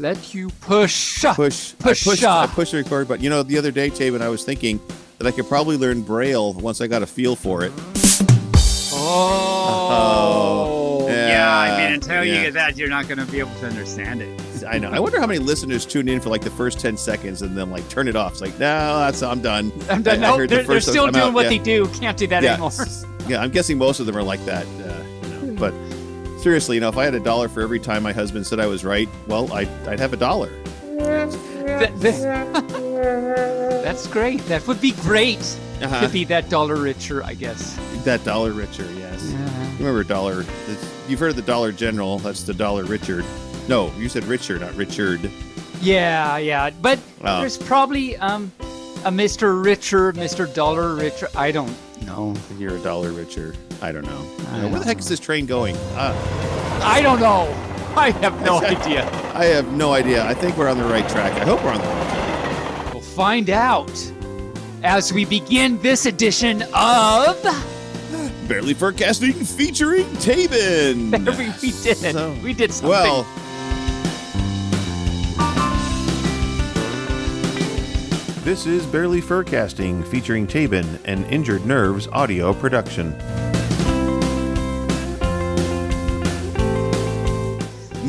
let you push. I pushed the record button. You know, the other day, Taebyn, I was thinking that I could probably learn Braille once I got a feel for it. Yeah, I mean, until you get that, you're not going to be able to understand it. I know. I wonder how many listeners tune in for like the first 10 seconds and then like turn it off. It's like, no, I'm done. I'm done. No, they're still doing what they do. Can't do that anymore. Yeah, I'm guessing most of them are like that. But seriously, if I had $1 for every time my husband said I was right, well, I'd have $1. That's great. That would be great. To be that dollar richer, I guess. That dollar richer, yes. Remember dollar? You've heard of the Dollar General. That's the Dollar Richard. No, you said Richard, not Richard. Yeah. But there's probably a Mr. Richer, Mr. Dollar Richer. I don't know. You're a dollar richer. I don't know. Where the heck is this train going? I don't know. I have no idea. I have no idea. I think we're on the right track. I hope we're on the right track. We'll find out as we begin this edition of Barely Furcasting featuring Taebyn. We did it. We did something. Well, this is Barely Furcasting featuring Taebyn, an Injured Nerves audio production.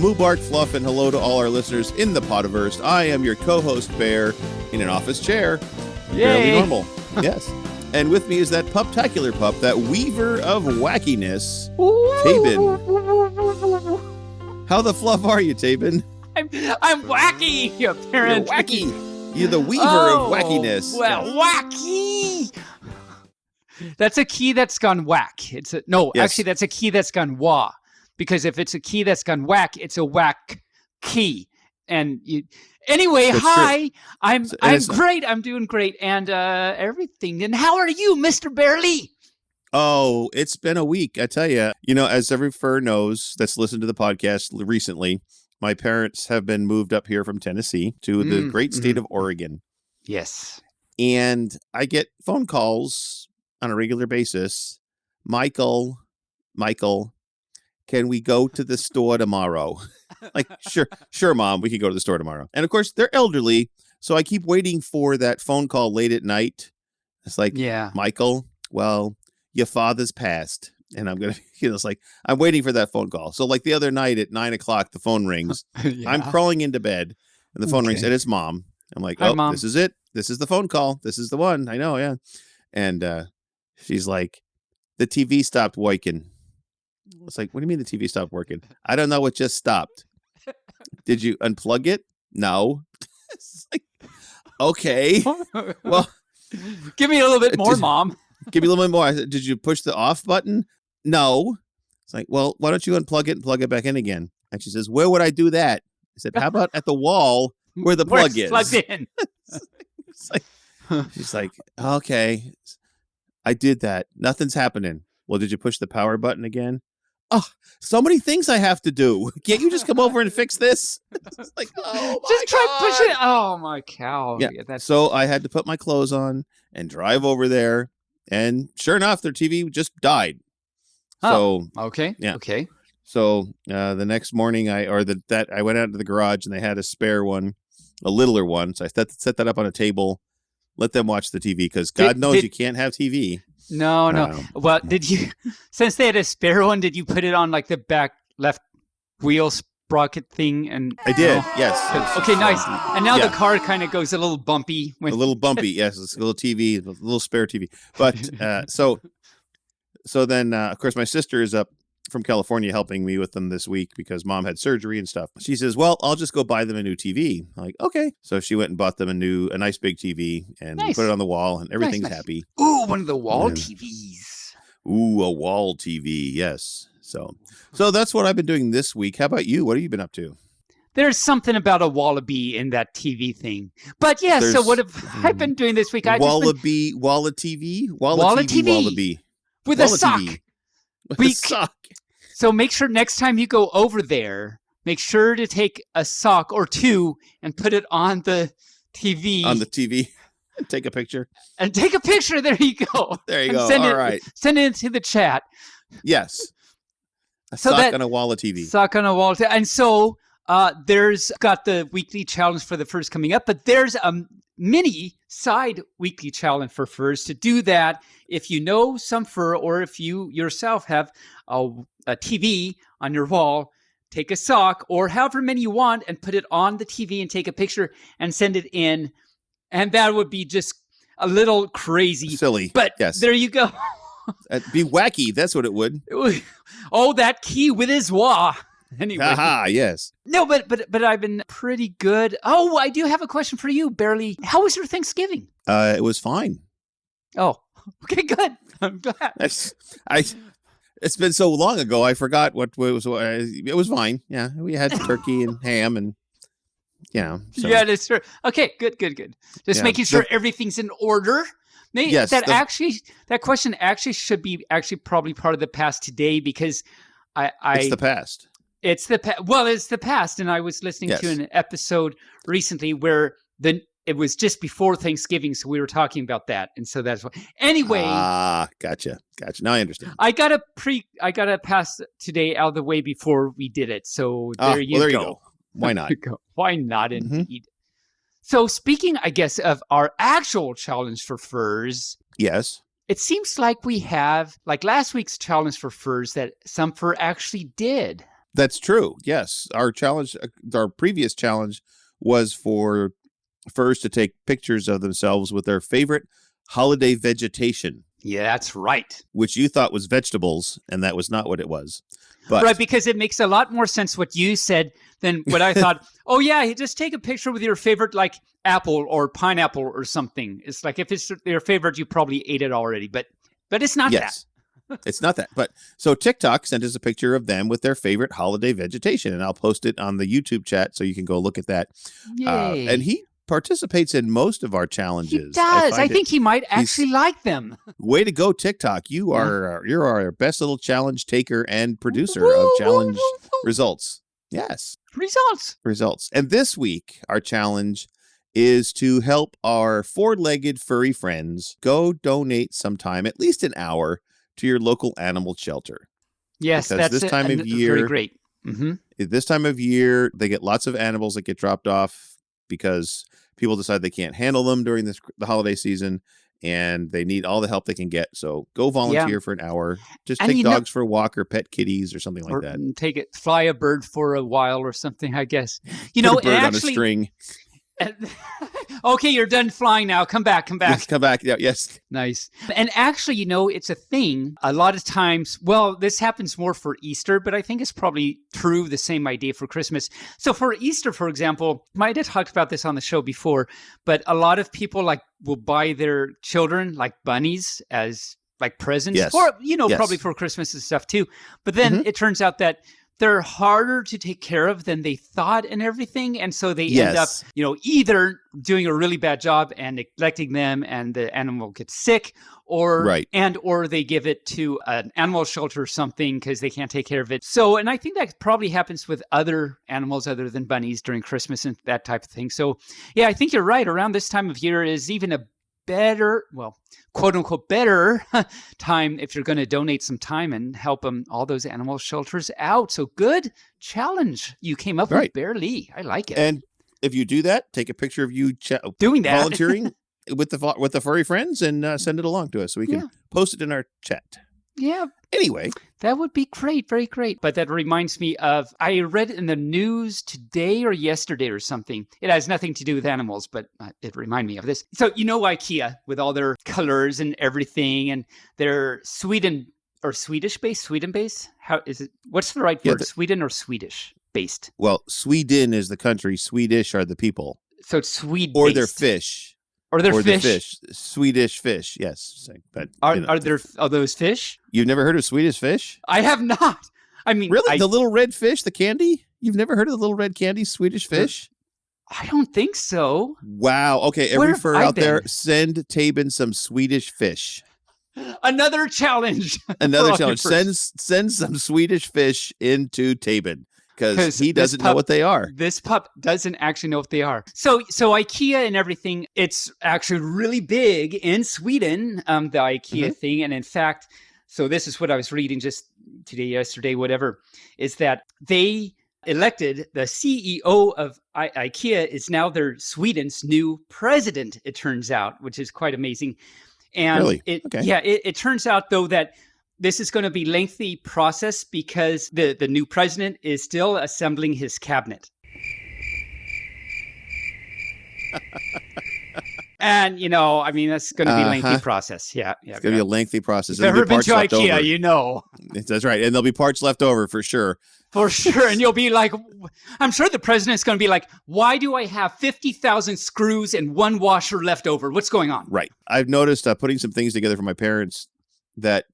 Moobarkfluff, and hello to all our listeners in the Podiverse. I am your co-host Bear in an office chair. Barely normal. Yes. And with me is that puptacular pup, that weaver of wackiness, Taebyn. How the fluff are you, Taebyn? I'm wacky, apparently. You're wacky. You're the weaver of wackiness. Well, wacky. That's a key that's gone whack. Actually, that's a key that's gone wah. Because if it's a key that's gone whack, it's a whack key. And anyway, that's hi. True. I'm great. I'm doing great, and everything. And how are you, Mr. Barely? Oh, it's been a week. I tell you. As every fur knows that's listened to the podcast recently, my parents have been moved up here from Tennessee to the great state of Oregon. Yes. And I get phone calls on a regular basis. Michael, can we go to the store tomorrow? Like, sure, Mom, we can go to the store tomorrow. And of course, they're elderly, so I keep waiting for that phone call late at night. It's like, Michael, well, your father's passed. And I'm going to, it's like, I'm waiting for that phone call. So like the other night at 9:00, the phone rings. I'm crawling into bed and the phone rings and it's Mom. I'm like, Hi, Mom. This is it. This is the phone call. This is the one. I know, yeah. And she's like, the TV stopped working. It's like, what do you mean the TV stopped working? I don't know what just stopped. Did you unplug it? No. It's like, okay. Well, give me a little bit more, Mom. Give me a little bit more. I said, did you push the off button? No. It's like, well, why don't you unplug it and plug it back in again? And she says, where would I do that? I said, how about at the wall where the plug is? Plugged in. She's like, okay. I did that. Nothing's happening. Well, did you push the power button again? Oh, so many things I have to do. Can't you just come over and fix this? It's like, oh my just try God. Pushing it. Oh my cow. Yeah. So I had to put my clothes on and drive over there. And sure enough, their TV just died. Oh, so, okay. Yeah. Okay. So the next morning I went out to the garage and they had a spare one, a littler one. So I set that up on a table, let them watch the TV because God knows you can't have TV. No. Well, did you, since they had a spare one, did you put it on like the back left wheel sprocket thing? And I did, yes. Okay, nice. And now the car kind of goes a little bumpy. A little bumpy, yes. It's a little TV, a little spare TV. But so then, of course, my sister is up from California helping me with them this week because Mom had surgery and stuff. She says, well, I'll just go buy them a new TV. I'm like, okay. So she went and bought them a nice big TV and we put it on the wall and everything's happy. Ooh, one of the wall TVs. Ooh, a wall TV. Yes. So that's what I've been doing this week. How about you? What have you been up to? There's something about a wallaby in that TV thing. But yeah, so what have I been doing this week? Wallaby TV? Wallaby. With a sock. With a sock. So make sure next time you go over there, make sure to take a sock or two and put it on the TV. On the TV. And take a picture. And take a picture. There you go. There you go. All right. Send it into the chat. Yes. A sock on a wall of TV. Sock on a wall. And so There's got the weekly challenge for the furs coming up, but there's a mini side weekly challenge for furs. To do that, if you know some fur or if you yourself have a TV on your wall, take a sock or however many you want and put it on the TV and take a picture and send it in. And that would be just a little crazy. Silly. But yes. There you go. It'd be wacky. That's what it would. Oh, that key with his wah. Anyway. Haha, yes. No, but I've been pretty good. Oh, I do have a question for you, Barely. How was your Thanksgiving? It was fine. Oh, okay, good. I'm glad. It's been so long ago, I forgot what was. It was fine. Yeah, we had turkey and ham and, So. Yeah, that's true. Okay, good. Just making sure everything's in order. Yes. That question actually should be probably part of the past today because it's the past. It's the past, and I was listening to an episode recently where it was just before Thanksgiving, so we were talking about that, and so that's why. Anyway, gotcha. Now I understand. I got to pass today out of the way before we did it, so there you go. Why not? Why not? Indeed. So speaking, I guess, of our actual challenge for furs. Yes. It seems like we have, like last week's challenge for furs, that some fur actually did. That's true. Yes. Our previous challenge was for furs to take pictures of themselves with their favorite holiday vegetation. Yeah, that's right. Which you thought was vegetables, and that was not what it was. But, right, because it makes a lot more sense what you said than what I thought. Oh, yeah, just take a picture with your favorite, like, apple or pineapple or something. It's like if it's your favorite, you probably ate it already. But it's not that. It's not that. But so TikTok sent us a picture of them with their favorite holiday vegetation, and I'll post it on the YouTube chat so you can go look at that. Yay. And he participates in most of our challenges. He does. I think he might actually like them. Way to go, TikTok. You're our best little challenge taker and producer of challenge results. Yes. Results. And this week, our challenge is to help our four-legged furry friends go donate some time, at least an hour, to your local animal shelter. Yes, because that's this time of year, very great. Mm-hmm. This time of year, they get lots of animals that get dropped off because people decide they can't handle them during the holiday season, and they need all the help they can get. So go volunteer for an hour. Just take dogs for a walk or pet kitties or something like that. Fly a bird for a while or something, I guess. Put a bird on a string. Okay, you're done flying now. Come back. Yes, come back. Yeah, yes. Nice. And actually, it's a thing. A lot of times, well, this happens more for Easter, but I think it's probably true, the same idea for Christmas. So for Easter, for example, might have talked about this on the show before, but a lot of people will buy their children like bunnies as like presents, or probably for Christmas and stuff too. But then it turns out that they're harder to take care of than they thought and everything. And so they end up, either doing a really bad job and neglecting them and the animal gets sick, or they give it to an animal shelter or something because they can't take care of it. So, and I think that probably happens with other animals other than bunnies during Christmas and that type of thing. So yeah, I think you're right. Around this time of year is even a better, quote unquote, better time if you're going to donate some time and help all those animal shelters out. So good challenge you came up with, Barely. I like it. And if you do that, take a picture of you doing that, volunteering with the furry friends, and send it along to us so we can post it in our chat. Yeah. Anyway, that would be great. Very great. But that reminds me of, I read in the news today or yesterday or something. It has nothing to do with animals, but it reminded me of this. So, IKEA with all their colors and everything, and they're Sweden based. How is it? What's the right word? Sweden or Swedish based? Well, Sweden is the country. Swedish are the people. So it's Swede or their fish. Or their fish. Swedish fish, yes. But are those fish? You've never heard of Swedish fish? I have not. I mean, really, the little red fish, the candy? You've never heard of the little red candy Swedish fish? I don't think so. Wow. Okay, every fur out there, send Taebyn some Swedish fish. Another challenge. Send some Swedish fish into Taebyn. Because he doesn't know what they are. This pup doesn't actually know what they are. So IKEA and everything, it's actually really big in Sweden, the IKEA thing. And in fact, so this is what I was reading just today, yesterday, whatever, is that they elected the CEO of IKEA is now Sweden's new president, it turns out, which is quite amazing. And really? It turns out, though, that this is going to be a lengthy process because the new president is still assembling his cabinet. And, that's going to be a lengthy process. Yeah. It's going to be a lengthy process. If you've ever been to IKEA, you know. That's right. And there'll be parts left over for sure. For sure. And you'll be like, I'm sure the president's going to be like, why do I have 50,000 screws and one washer left over? What's going on? Right. I've noticed putting some things together for my parents that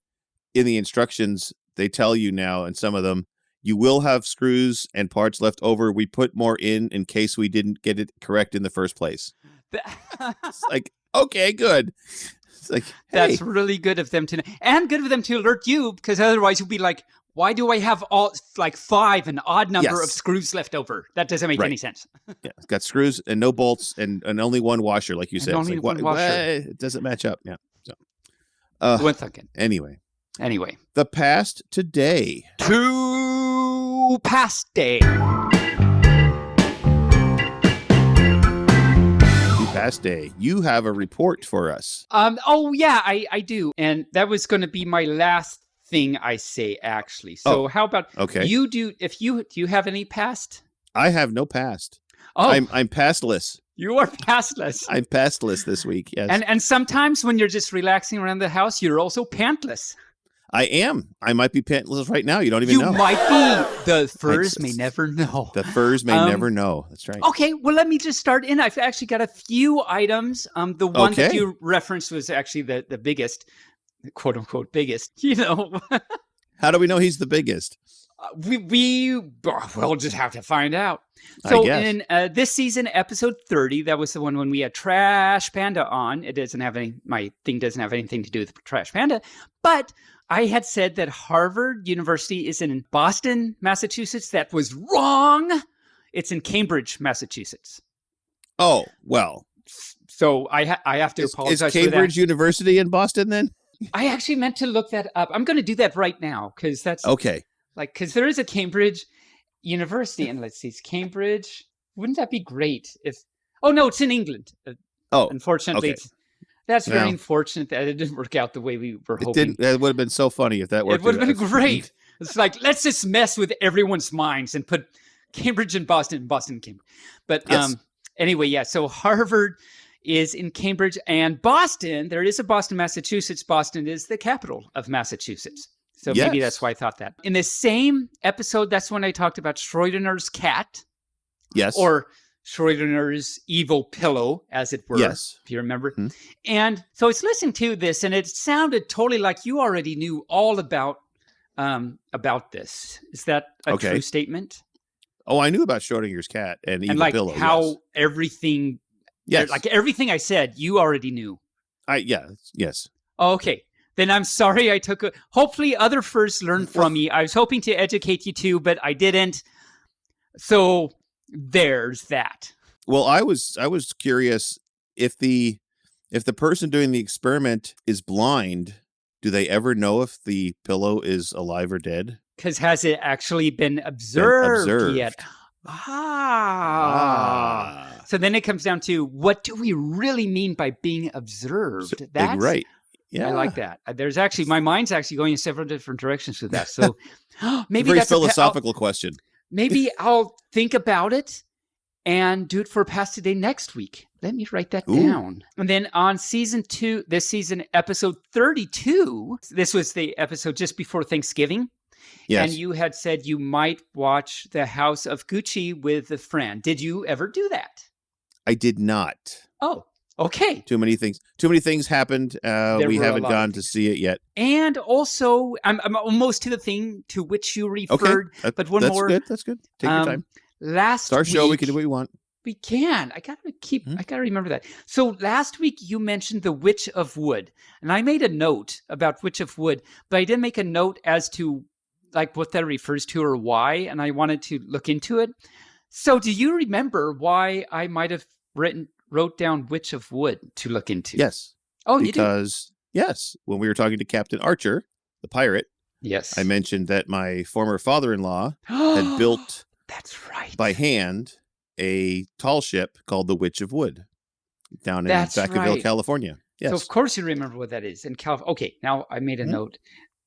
in the instructions, they tell you now, and some of them, you will have screws and parts left over. We put more in case we didn't get it correct in the first place. It's like, okay, good. It's like, hey. That's really good of them to know. And good of them to alert you, because otherwise you'll be like, why do I have all 5, an odd number of screws left over? That doesn't make any sense. Yeah, it's got screws and no bolts and only one washer, like you said. Only one washer. It doesn't match up. Yeah. So, one second. Anyway, the past today. To past day. Past day. You have a report for us. I do. And that was going to be my last thing I say, actually. So how about you do you have any past? I have no past. Oh, I'm pastless. You are pastless. I'm pastless this week. Yes. And sometimes when you're just relaxing around the house, you're also pantless. I am. I might be pantless right now. You don't even know. You might be. The furs may never know. The furs may never know. That's right. Okay, well, let me just start in. I've actually got a few items. The one that you referenced was actually the biggest, quote unquote, biggest. How do we know he's the biggest? We'll just have to find out. So in this season, episode 30, that was the one when we had Trash Panda on. My thing doesn't have anything to do with Trash Panda, but I had said that Harvard University is in Boston, Massachusetts. That was wrong. It's in Cambridge, Massachusetts. Oh, well. So I have to apologize for that. Is Cambridge University in Boston then? I actually meant to look that up. I'm going to do that right now because that's... Okay. Because there is a Cambridge University, and let's see, it's Cambridge. Wouldn't that be great if... Oh, no, it's in England. Unfortunately, that's very unfortunate that it didn't work out the way we were hoping. That would have been so funny if that worked. It would have been great. It's like, let's just mess with everyone's minds and put Cambridge and Boston and Cambridge. But anyway, so Harvard is in Cambridge, and Boston, there is a Boston, Massachusetts. Boston is the capital of Massachusetts. So maybe that's why I thought that. In the same episode, that's when I talked about Schrodinger's cat. Yes. Or Schrodinger's evil pillow, as it were. Yes. If you remember. Mm-hmm. And so I was listening to this, and it sounded totally like you already knew all about this. Is that a true statement? Oh, I knew about Schrodinger's cat and evil pillow. And how everything... Yes. Like everything I said, you already knew. Yes. Okay. Then I'm sorry I took hopefully other furs learned from me. I was hoping to educate you too, but I didn't. So there's that. Well, I was curious if the person doing the experiment is blind, do they ever know if the pillow is alive or dead? Because has it actually been observed yet? So then it comes down to, what do we really mean by being observed? That's right. Yeah. I like that. There's actually, my mind's actually going in several different directions with that. So maybe that's a very philosophical question. Maybe I'll think about it and do it for Past Today next week. Let me write that down. And then on season 2, this season, episode 32, this was the episode just before Thanksgiving. Yes. And you had said you might watch The House of Gucci with a friend. Did you ever do that? I did not. Oh, okay. Too many things happened. We haven't gone to see it yet. And also, I'm almost to the thing to which you referred. Okay. But one more. That's good. Take your time. Last week, show. We can do what we want. We can. I gotta remember that. So last week you mentioned the Witch of Wood, and I made a note about Witch of Wood, but I didn't make a note as to like what that refers to or why, and I wanted to look into it. So do you remember why I might have wrote down Witch of Wood to look into? Yes. Oh, because, you do? Yes, when we were talking to Captain Archer, the pirate, yes, I mentioned that my former father-in-law had built That's right. by hand a tall ship called the Witch of Wood down in Vacaville, right. California. Yes. So of course you remember what that is in California. Okay, now I made a note.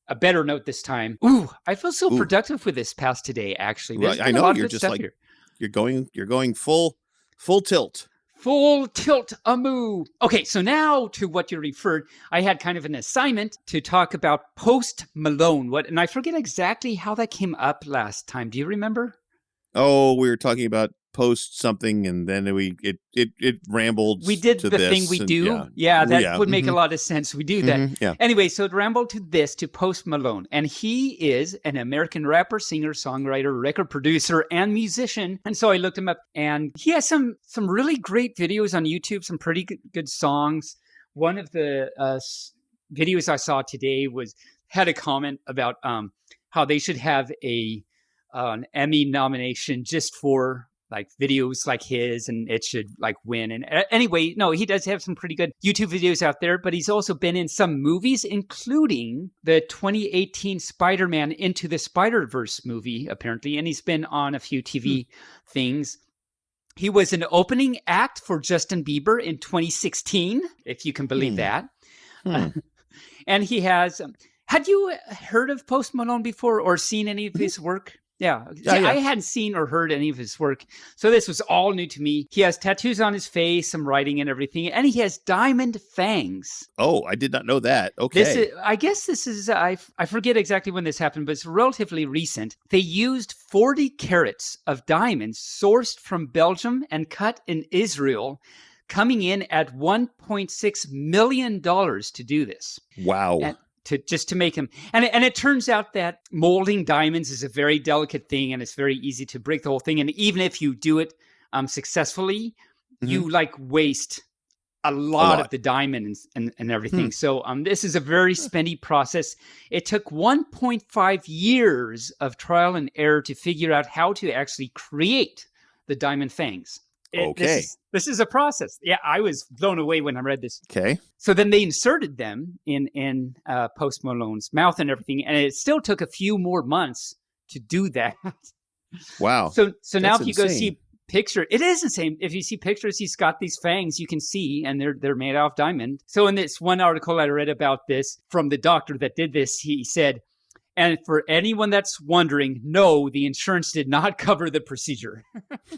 A better note this time. Ooh, I feel so productive with this past today, actually. Well, I know you're just like here. You're going full tilt. Full tilt amoo. Okay, so now to what you referred, I had kind of an assignment to talk about Post Malone. And I forget exactly how that came up last time. Do you remember? Oh, we were talking about Post something, and then it rambled. We did to the this, thing we do. That would make a lot of sense. We do that. Anyway, so it rambled to Post Malone, and he is an American rapper, singer, songwriter, record producer, and musician. And so I looked him up, and he has some really great videos on YouTube, some pretty good songs. One of the videos I saw today had a comment about how they should have an Emmy nomination just for like videos like his, and it should like win. And anyway, no, he does have some pretty good YouTube videos out there, but he's also been in some movies, including the 2018 Spider-Man Into the Spider-Verse movie, apparently. And he's been on a few TV things. He was an opening act for Justin Bieber in 2016, if you can believe that. And he has, had you heard of Post Malone before or seen any of his work? Yeah. I hadn't seen or heard any of his work, so this was all new to me. He has tattoos on his face, some writing and everything, and he has diamond fangs. Oh, I did not know that. Okay. I guess this is, I forget exactly when this happened, but it's relatively recent. They used 40 carats of diamonds sourced from Belgium and cut in Israel, coming in at $1.6 million to do this. Wow. To make him, and it turns out that molding diamonds is a very delicate thing, and it's very easy to break the whole thing. And even if you do it successfully, you like waste a lot of the diamonds and everything. So this is a very spendy process. It took 1.5 years of trial and error to figure out how to actually create the diamond fangs. This is a process. Yeah, I was blown away when I read this. Okay. So then they inserted them in Post Malone's mouth and everything, and it still took a few more months to do that. Wow. So now if you go see picture, it is insane. If you see pictures, he's got these fangs you can see, and they're made out of diamond. So in this one article I read about this from the doctor that did this, he said, and for anyone that's wondering, no, the insurance did not cover the procedure.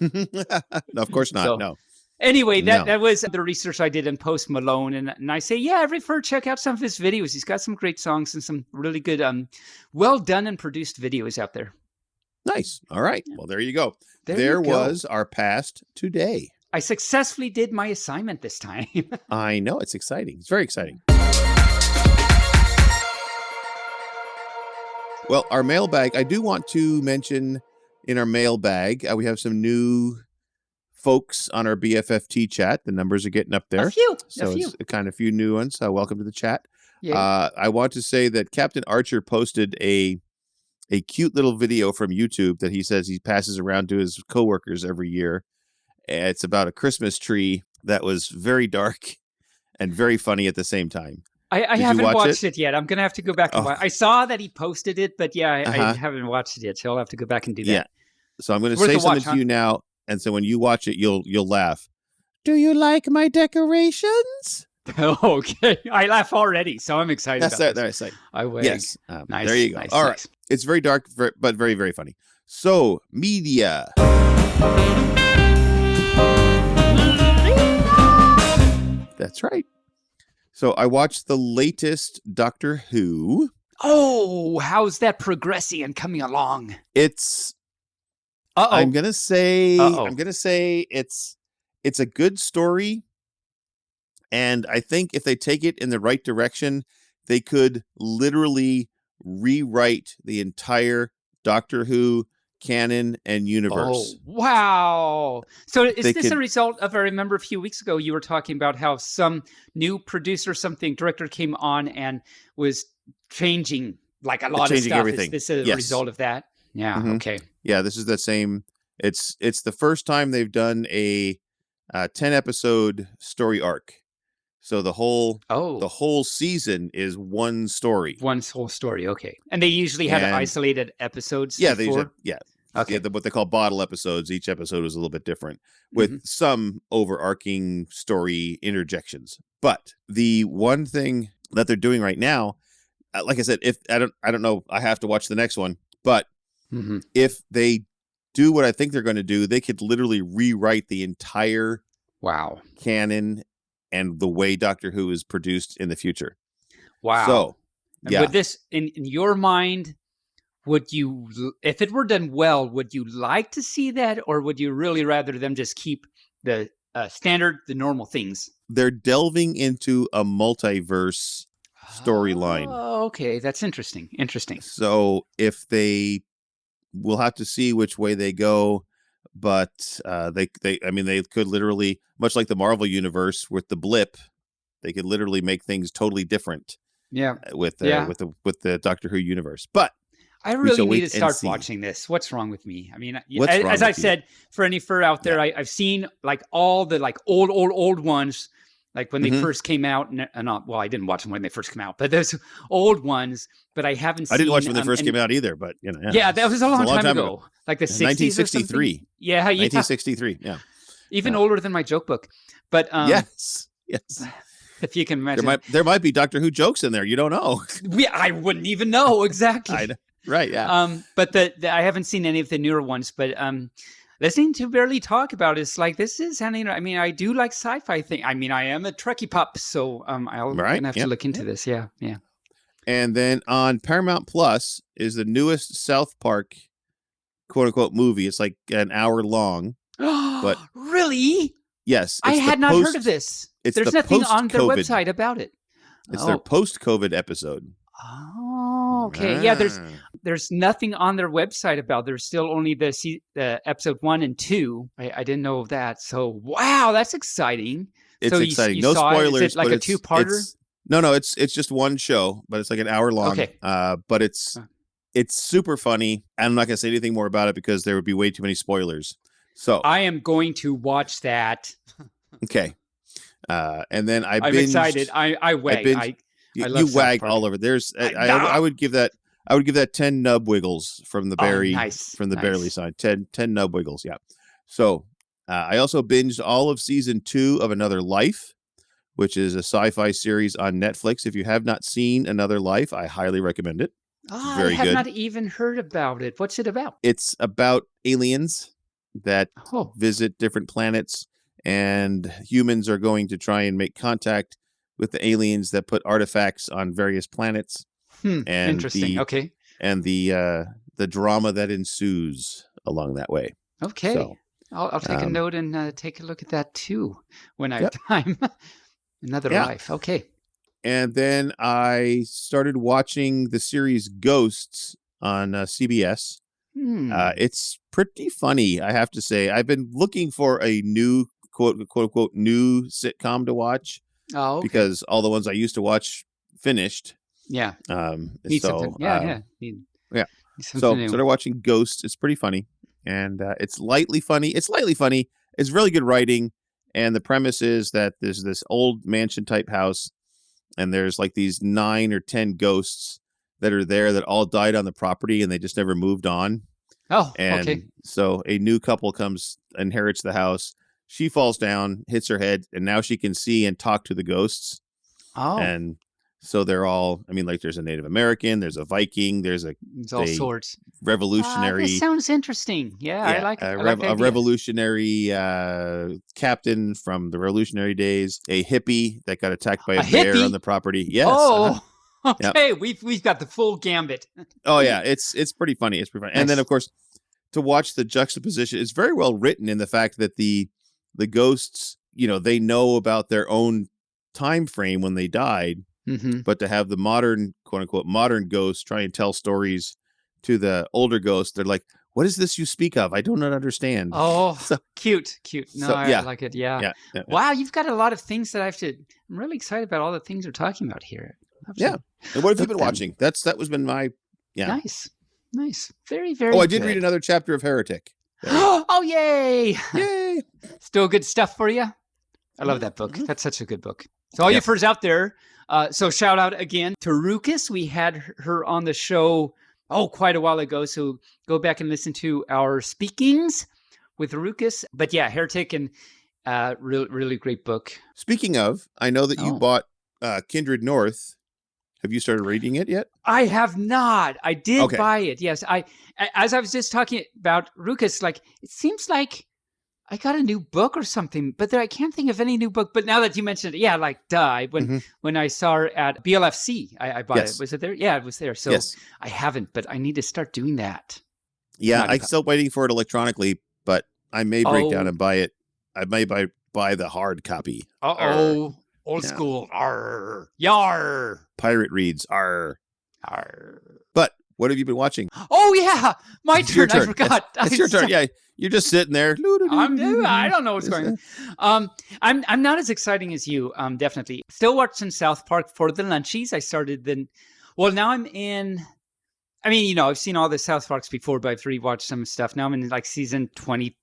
No, of course not. No. Anyway, that was the research I did in Post Malone. And I say, I refer, check out some of his videos. He's got some great songs and some really good, well done and produced videos out there. Nice. All right. Well, there you go. There was our past today. I successfully did my assignment this time. I know. It's exciting. It's very exciting. Well, our mailbag, I do want to mention in our mailbag, we have some new folks on our BFFT chat. The numbers are getting up there. It's kind of a few new ones. Welcome to the chat. Yeah. I want to say that Captain Archer posted a cute little video from YouTube that he says he passes around to his coworkers every year. It's about a Christmas tree that was very dark and very funny at the same time. I haven't watched it yet. I'm going to have to go back and watch. I saw that he posted it, but I haven't watched it yet, so I'll have to go back and do that. Yeah. So I'm going to say something to you now, and so when you watch it, you'll laugh. Do you like my decorations? Okay. I laugh already, so I'm excited about this. I will. Yes. Nice. There you go. All right. It's very dark, but very, very funny. So, media. That's right. So I watched the latest Doctor Who. Oh, how's that progressing and coming along? It's. I'm gonna say it's a good story, and I think if they take it in the right direction, they could literally rewrite the entire Doctor Who canon and universe. Oh, wow. So is this a result of, I remember a few weeks ago, you were talking about how some new producer, director came on and was changing like a lot of stuff. Everything. Is this a result of that? Yeah. Mm-hmm. Okay. Yeah. This is the same. It's the first time they've done a 10 episode story arc. So the whole season is one story. One whole story. Okay. And they usually had isolated episodes. Yeah. before? Okay. what they call bottle episodes. Each episode was a little bit different with some overarching story interjections. But the one thing that they're doing right now, like I said, if I don't know, I have to watch the next one, but if they do what I think they're going to do, they could literally rewrite the entire canon and the way Doctor Who is produced in the future. Wow. So, and would this, in your mind, would you, if it were done well, would you like to see that, or would you really rather them just keep the standard, the normal things? They're delving into a multiverse storyline. Oh, okay. That's interesting. Interesting. So if we'll have to see which way they go, but they could literally, much like the Marvel universe with the blip, they could literally make things totally different. Yeah. With the Doctor Who universe. But I really need to start watching this. What's wrong with me? I mean, as I said, for any fur out there, I've seen like all the like old ones, like when they first came out. Well, I didn't watch them when they first came out, but those old ones. But I haven't seen. I didn't watch when they first came out either, but you know. Yeah, that was a long time ago. Like the 60s 1963. Yeah, 1963. Yeah. Even older than my joke book. But yes. If you can imagine. There might be Doctor Who jokes in there. You don't know. I wouldn't even know exactly. Right, yeah. But I haven't seen any of the newer ones, but listening to Barely talk about it's like, this is sounding, I mean, I do like sci-fi thing. I mean, I am a Trekkie pup, so I'll gonna have to look into this. Yeah. And then on Paramount Plus is the newest South Park quote unquote movie. It's like an hour long. But really? Yes. I had not heard of this. There's nothing on their website about it. It's their post-COVID episode. Oh, okay. Yeah, there's nothing on their website about. There's still only the episode 1 and 2. I didn't know of that. So wow, that's exciting. It's exciting. No spoilers. Is it like a two-parter? No, it's just one show, but it's like an hour long. Okay. But it's super funny. I'm not gonna say anything more about it because there would be way too many spoilers. So I am going to watch that. Okay. And then I'm excited. I wag. You wag all over. I would give that 10 nub wiggles from the Barely side. 10 nub wiggles. Yeah. So I also binged all of season 2 of Another Life, which is a sci-fi series on Netflix. If you have not seen Another Life, I highly recommend it. I have not even heard about it. What's it about? It's about aliens that visit different planets, and humans are going to try and make contact with the aliens that put artifacts on various planets. And interesting. Okay. And the drama that ensues along that way. Okay. So, I'll take a note and take a look at that too when I have time. Another Life. Okay. And then I started watching the series Ghosts on CBS. It's pretty funny, I have to say. I've been looking for a new quote unquote new sitcom to watch. Oh, okay. Because all the ones I used to watch finished. Yeah. Need something. So started watching Ghosts. It's pretty funny, and it's lightly funny. It's really good writing, and the premise is that there's this old mansion type house, and there's like these 9 or 10 ghosts that are there that all died on the property, and they just never moved on. Oh, and okay. So a new couple inherits the house. She falls down, hits her head, and now she can see and talk to the ghosts. Oh. And so they're all, I mean, like there's a Native American, there's a Viking, there's all sorts. Revolutionary. This sounds interesting. Yeah, I like it. A revolutionary captain from the Revolutionary days, a hippie that got attacked by a bear on the property. Yes. Oh, okay. Yep. We've got the full gambit. Oh, yeah. It's pretty funny. It's pretty funny. Nice. And then, of course, to watch the juxtaposition, it's very well written in the fact that the ghosts, they know about their own time frame when they died, but to have the modern, quote unquote, modern ghosts try and tell stories to the older ghosts, they're like, what is this you speak of? I do not understand. Oh, so, cute. No, I like it. Yeah. Wow, you've got a lot of things that I'm really excited about all the things we're talking about here. Yeah. And what have you been watching? That was been my, Nice. Very, very good. I did read another chapter of Heretic. Oh, yay! Yay! Still good stuff for you. I love that book. That's such a good book. So all you furs out there, so shout out again to Rucus. We had her on the show quite a while ago. So go back and listen to our speakings with Ruckus. But yeah, Heretic, and really great book. Speaking of, I know that you bought Kindred North. Have you started reading it yet? I have not. I did buy it. Yes. As I was just talking about Ruckus, like, it seems like I got a new book or something, but I can't think of any new book. But now that you mentioned it, yeah, like, when I saw her at BLFC, I bought it. Was it there? Yeah, it was there. So I haven't, but I need to start doing that. Yeah, I'm still waiting for it electronically, but I may break down and buy it. I may buy the hard copy. Old school. Arr. Yar. Pirate reads. Arr. Arr. But what have you been watching? Oh, yeah. My turn. I forgot. It's your turn. Yeah. You're just sitting there. I don't know what's going on. I'm not as exciting as you, definitely. Still watching South Park for the lunchies. I started now I'm in, I've seen all the South Parks before, but I've rewatched some stuff. Now I'm in like season 23.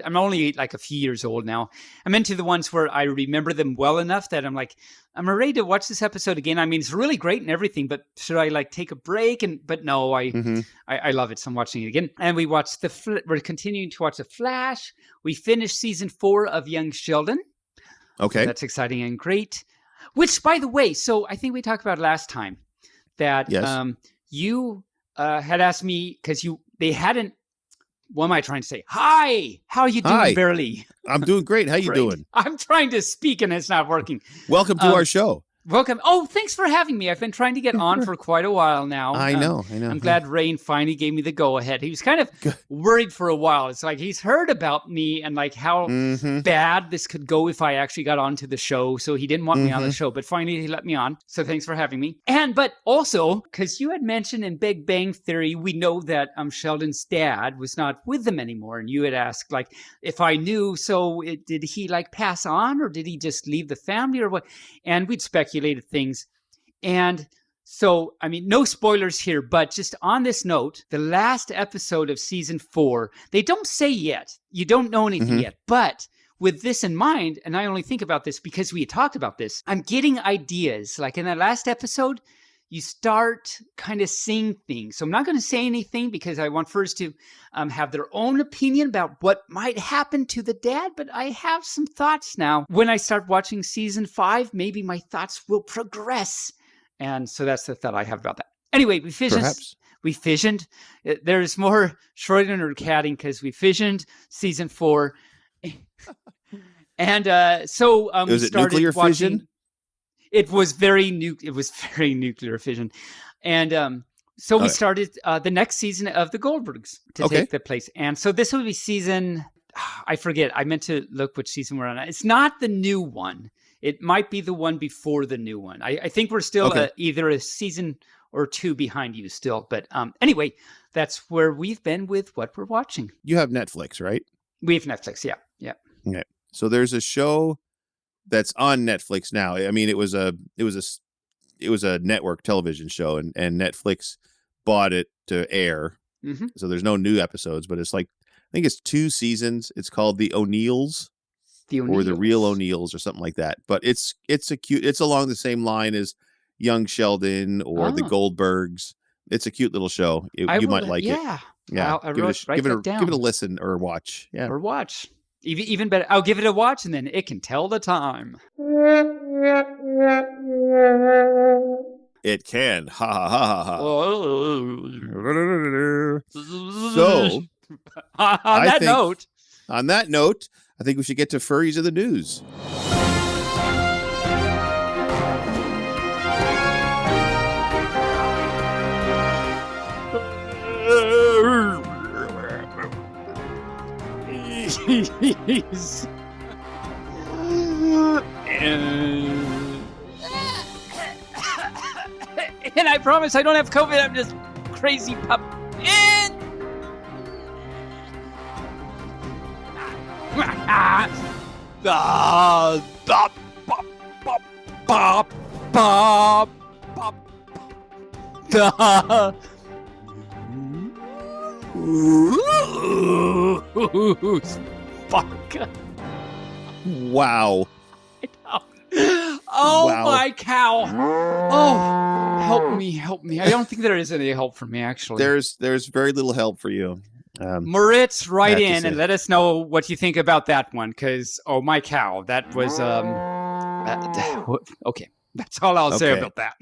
I'm only like a few years old now. I'm into the ones where I remember them well enough that I'm like, I'm ready to watch this episode again. I mean, it's really great and everything, but should I like take a break? But no, I love it. So I'm watching it again. And we watched we're continuing to watch The Flash. We finished season 4 of Young Sheldon. Okay. So that's exciting and great. Which, by the way, so I think we talked about last time that you had asked me, because they hadn't. What am I trying to say? Hi, how are you doing, Barely? I'm doing great. How you doing? I'm trying to speak and it's not working. Welcome to our show. Welcome. Oh, thanks for having me. I've been trying to get on for quite a while now. I know. I'm glad Rain finally gave me the go-ahead. He was kind of worried for a while. It's like he's heard about me and like how bad this could go if I actually got onto the show. So he didn't want me on the show, but finally he let me on. So thanks for having me. But also, because you had mentioned in Big Bang Theory, we know that Sheldon's dad was not with them anymore. And you had asked, like, if I knew, did he like pass on or did he just leave the family or what? And we'd speculated things. And so, no spoilers here, but just on this note, the last episode of season 4, they don't say yet. You don't know anything yet. But with this in mind, and I only think about this because we had talked about this, I'm getting ideas. Like in that last episode, you start kind of seeing things. So I'm not going to say anything because I want Furs to have their own opinion about what might happen to the dad. But I have some thoughts now. When I start watching season 5, maybe my thoughts will progress. And so that's the thought I have about that. Anyway, we fissioned. There's more Schrodinger catting because we fissioned season 4. And so we was it started nuclear watching. Fission? It was very nuclear fission. And so we started the next season of the Goldbergs to take the place. And so this will be season, I forget. I meant to look which season we're on. It's not the new one. It might be the one before the new one. I think we're still either a season or 2 behind you still. But anyway, that's where we've been with what we're watching. You have Netflix, right? We have Netflix, yeah. Okay. So there's a show that's on Netflix now. I mean, it was a network television show, and Netflix bought it to air. So there's no new episodes, but it's like, I think it's 2 seasons. It's called The O'Neills, or The Real O'Neills, or something like that. But it's along the same line as Young Sheldon or The Goldbergs. It's a cute little show. You might like it. Yeah. Give it a listen or watch. Yeah. Or watch. Even better, I'll give it a watch and then it can tell the time. It can. Ha ha ha ha. So, on that note, I think we should get to Furries of the News. And I promise I don't have COVID. I'm just crazy pup. Fuck. Wow. Oh Wow. my cow! Oh, help me! I don't think there is any help for me actually. There's very little help for you. Moritz, write in and let us know what you think about that one. Because oh my cow, that was okay. That's all I'll say about that.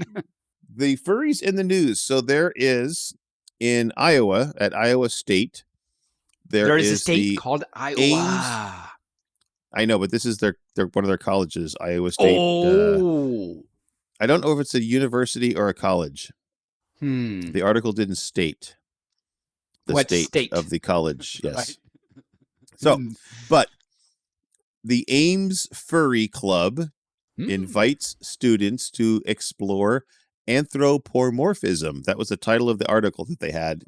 The furries in the news. So there is in Iowa at Iowa State. There is a state called Iowa. Ames, I know, but this is their one of their colleges, Iowa State. Oh, I don't know if it's a university or a college. The article didn't state the state of the college. Yes. Right. So, but the Ames Furry Club invites students to explore anthropomorphism. That was the title of the article that they had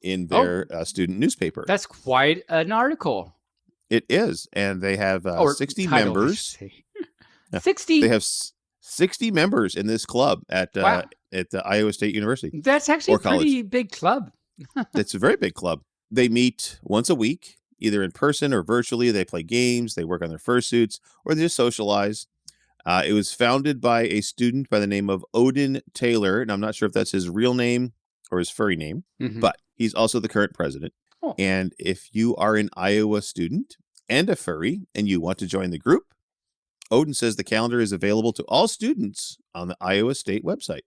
in their student newspaper. That's quite an article. It is, and they have 60 members. 60. They have 60 members in this club at the Iowa State University. That's actually a pretty big club. It's a very big club. They meet once a week, either in person or virtually. They play games, they work on their fursuits, or they just socialize. It was founded by a student by the name of Odin Taylor, and I'm not sure if that's his real name or his furry name, but he's also the current president. Oh. And if you are an Iowa student and a furry and you want to join the group, Odin says the calendar is available to all students on the Iowa State website.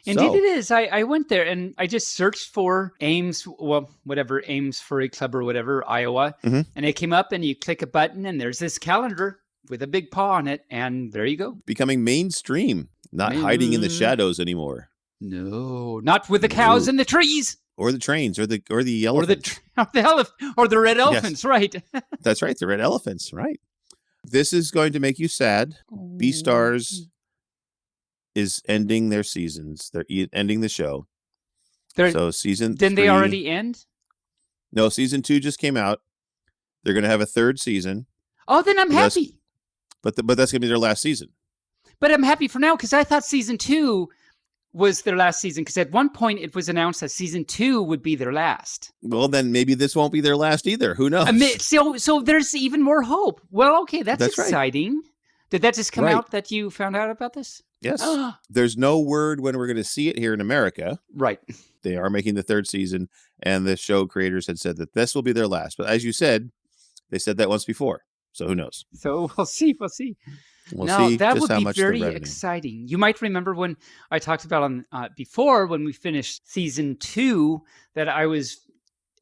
Indeed it is. I went there and I just searched for Ames, Ames Furry Club or whatever, Iowa. And it came up and you click a button and there's this calendar with a big paw on it. And there you go. Becoming mainstream, not hiding in the shadows anymore. No, not with the cows and the trees. Or the trains, or the elephants. Or the red elephants, right. That's right, the red elephants, right. This is going to make you sad. Beastars is ending their seasons. They're ending the show. So season 3... Didn't they already end? No, season 2 just came out. They're going to have a 3rd season. Oh, then I'm happy. But that's going to be their last season. But I'm happy for now because I thought season 2 was their last season, because at one point it was announced that season 2 would be their last. Well, then maybe this won't be their last either. Who knows? So there's even more hope. Well, okay, that's exciting. Right. Did that just come out that you found out about this? Yes. There's no word when we're going to see it here in America. Right. They are making the 3rd season, and the show creators had said that this will be their last. But as you said, they said that once before. So who knows? So we'll see. We'll see that would be very exciting. You might remember when I talked about on before when we finished season 2 that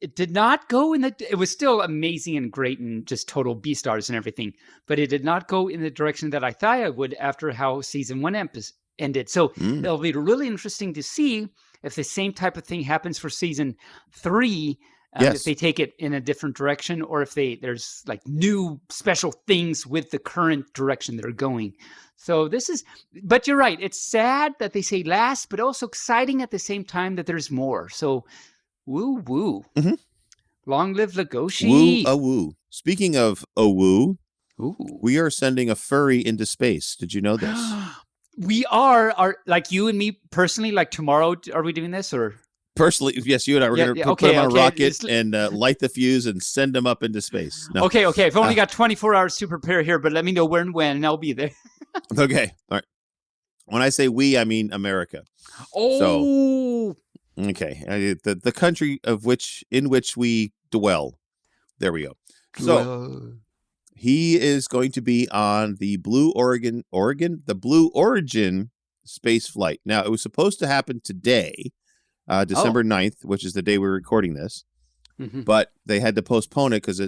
it did not go it was still amazing and great and just total Beastars and everything, but it did not go in the direction that I thought it would after how season 1 ended. So it'll be really interesting to see if the same type of thing happens for season 3. If they take it in a different direction, or if there's like new special things with the current direction they're going. So but you're right. It's sad that they say last, but also exciting at the same time that there's more. So woo woo. Long live Legoshi. Woo, woo. Speaking of woo, we are sending a furry into space. Did you know this? We are like you and me personally, like tomorrow, are we doing this or? Personally, yes, you and I, we're going to put them on a rocket and light the fuse and send them up into space. No. Okay. I've only got 24 hours to prepare here, but let me know where and when, and I'll be there. Okay. All right. When I say we, I mean America. Oh. So, okay. The country in which we dwell. There we go. So he is going to be on the Blue Origin space flight. Now, it was supposed to happen today. December 9th, which is the day we're recording this. But they had to postpone it because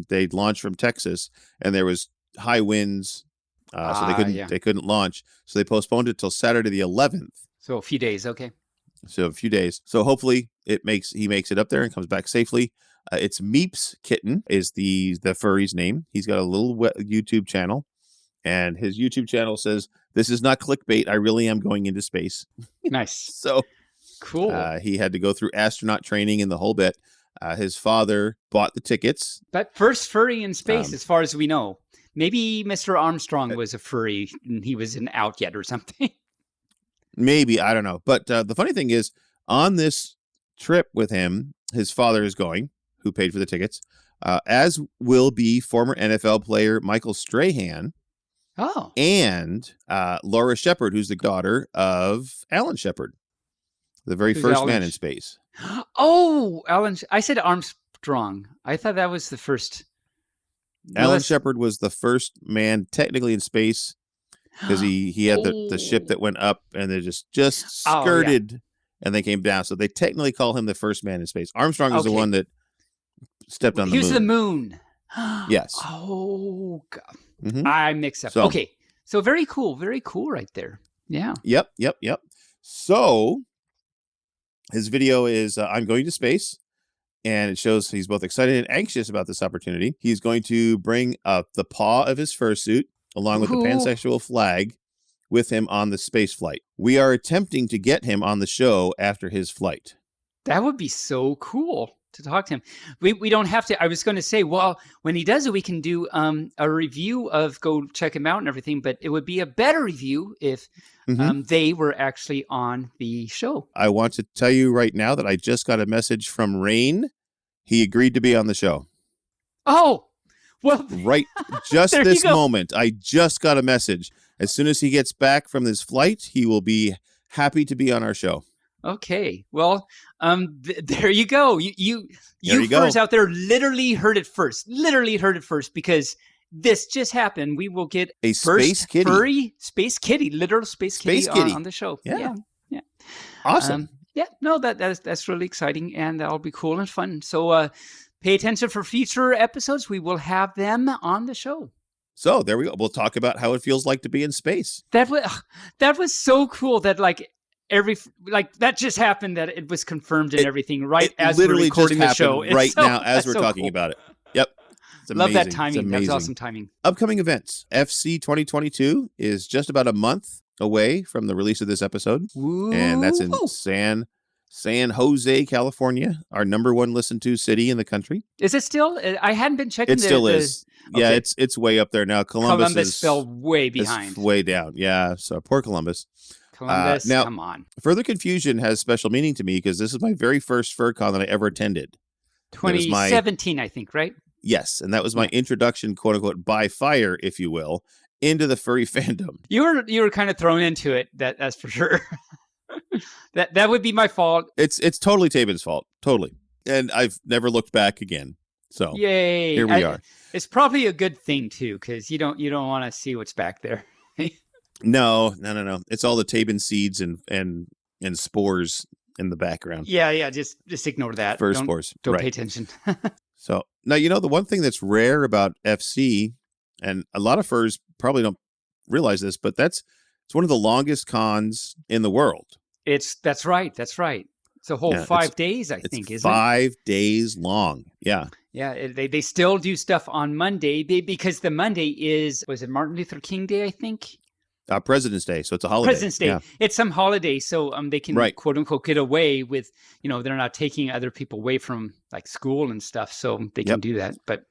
they launched from Texas and there was high winds. So they couldn't launch. So they postponed it till Saturday the 11th. So a few days. Okay. So a few days. So hopefully he makes it up there and comes back safely. It's Meeps Kitten is the furry's name. He's got a little YouTube channel, and his YouTube channel says, "This is not clickbait. I really am going into space." Nice. So cool. He had to go through astronaut training and the whole bit. His father bought the tickets. But first furry in space, as far as we know. Maybe Mr. Armstrong was a furry and he wasn't out yet or something. Maybe, I don't know. But the funny thing is, on this trip with him, his father is going, who paid for the tickets, as will be former NFL player Michael Strahan, Oh. And Laura Shepard, who's the daughter of Alan Shepard, the very first man in space. Oh, Alan. I said Armstrong. I thought that was the first. Alan Shepard was the first man technically in space because he had the ship that went up and they just skirted and they came down. So they technically call him the first man in space. Armstrong was the one that stepped on the moon. He was the moon. Yes. Oh, God. Mm-hmm. I mix up. Okay. So very cool right there. Yeah. Yep. So his video is I'm going to space, and it shows he's both excited and anxious about this opportunity. He's going to bring up the paw of his fursuit along with the pansexual flag with him on the space flight. We are attempting to get him on the show after his flight. That would be so cool to talk to him. We don't have to. I was going to say, well, when he does it, we can do a review of go check him out and everything, but it would be a better review if they were actually on the show. I want to tell you right now that I just got a message from Rain. He agreed to be on the show. Oh, well. Right. Just this moment, I just got a message. As soon as he gets back from his flight, he will be happy to be on our show. Okay. Well, there you go. You furs out there literally heard it first. Because this just happened. We will get a space kitty. Furry space kitty, literal space kitty on the show. Yeah. Awesome. No, that's really exciting, and that'll be cool and fun. So pay attention for future episodes. We will have them on the show. So there we go. We'll talk about how it feels like to be in space. That was so cool that that just happened, that it was confirmed and everything as we're recording the show. Right now as we're talking about it. Yep. It's amazing. Love that timing. That's awesome timing. Upcoming events. FC 2022 is just about a month away from the release of this episode. Ooh. And that's in San Jose, California, our #1 listened to city in the country. Is it still? I hadn't been checking. It still is. Yeah, it's way up there now. Columbus fell way behind. Way down. Yeah, so poor Columbus. Now, come on. Further Confusion has special meaning to me because this is my very first FurCon that I ever attended. 2017, I think, right? Yes, and that was my introduction, quote unquote, by fire, if you will, into the furry fandom. You were kind of thrown into it. That's for sure. that would be my fault. It's totally Taebyn's fault, totally, and I've never looked back again. So yay, here we are. It's probably a good thing too, because you don't want to see what's back there. No. It's all the Taebyn seeds and spores in the background. Yeah. Just ignore that. Fur spores. Don't pay attention. So now the one thing that's rare about FC, and a lot of furs probably don't realize this, but it's one of the longest cons in the world. That's right. It's a whole 5 days, I think, isn't it? 5 days long. Yeah. Yeah, they still do stuff on Monday because the Monday was it Martin Luther King Day, I think? President's Day, so it's a holiday. President's Day. Yeah. It's some holiday, so they can quote unquote get away with, they're not taking other people away from like school and stuff, so they can do that. But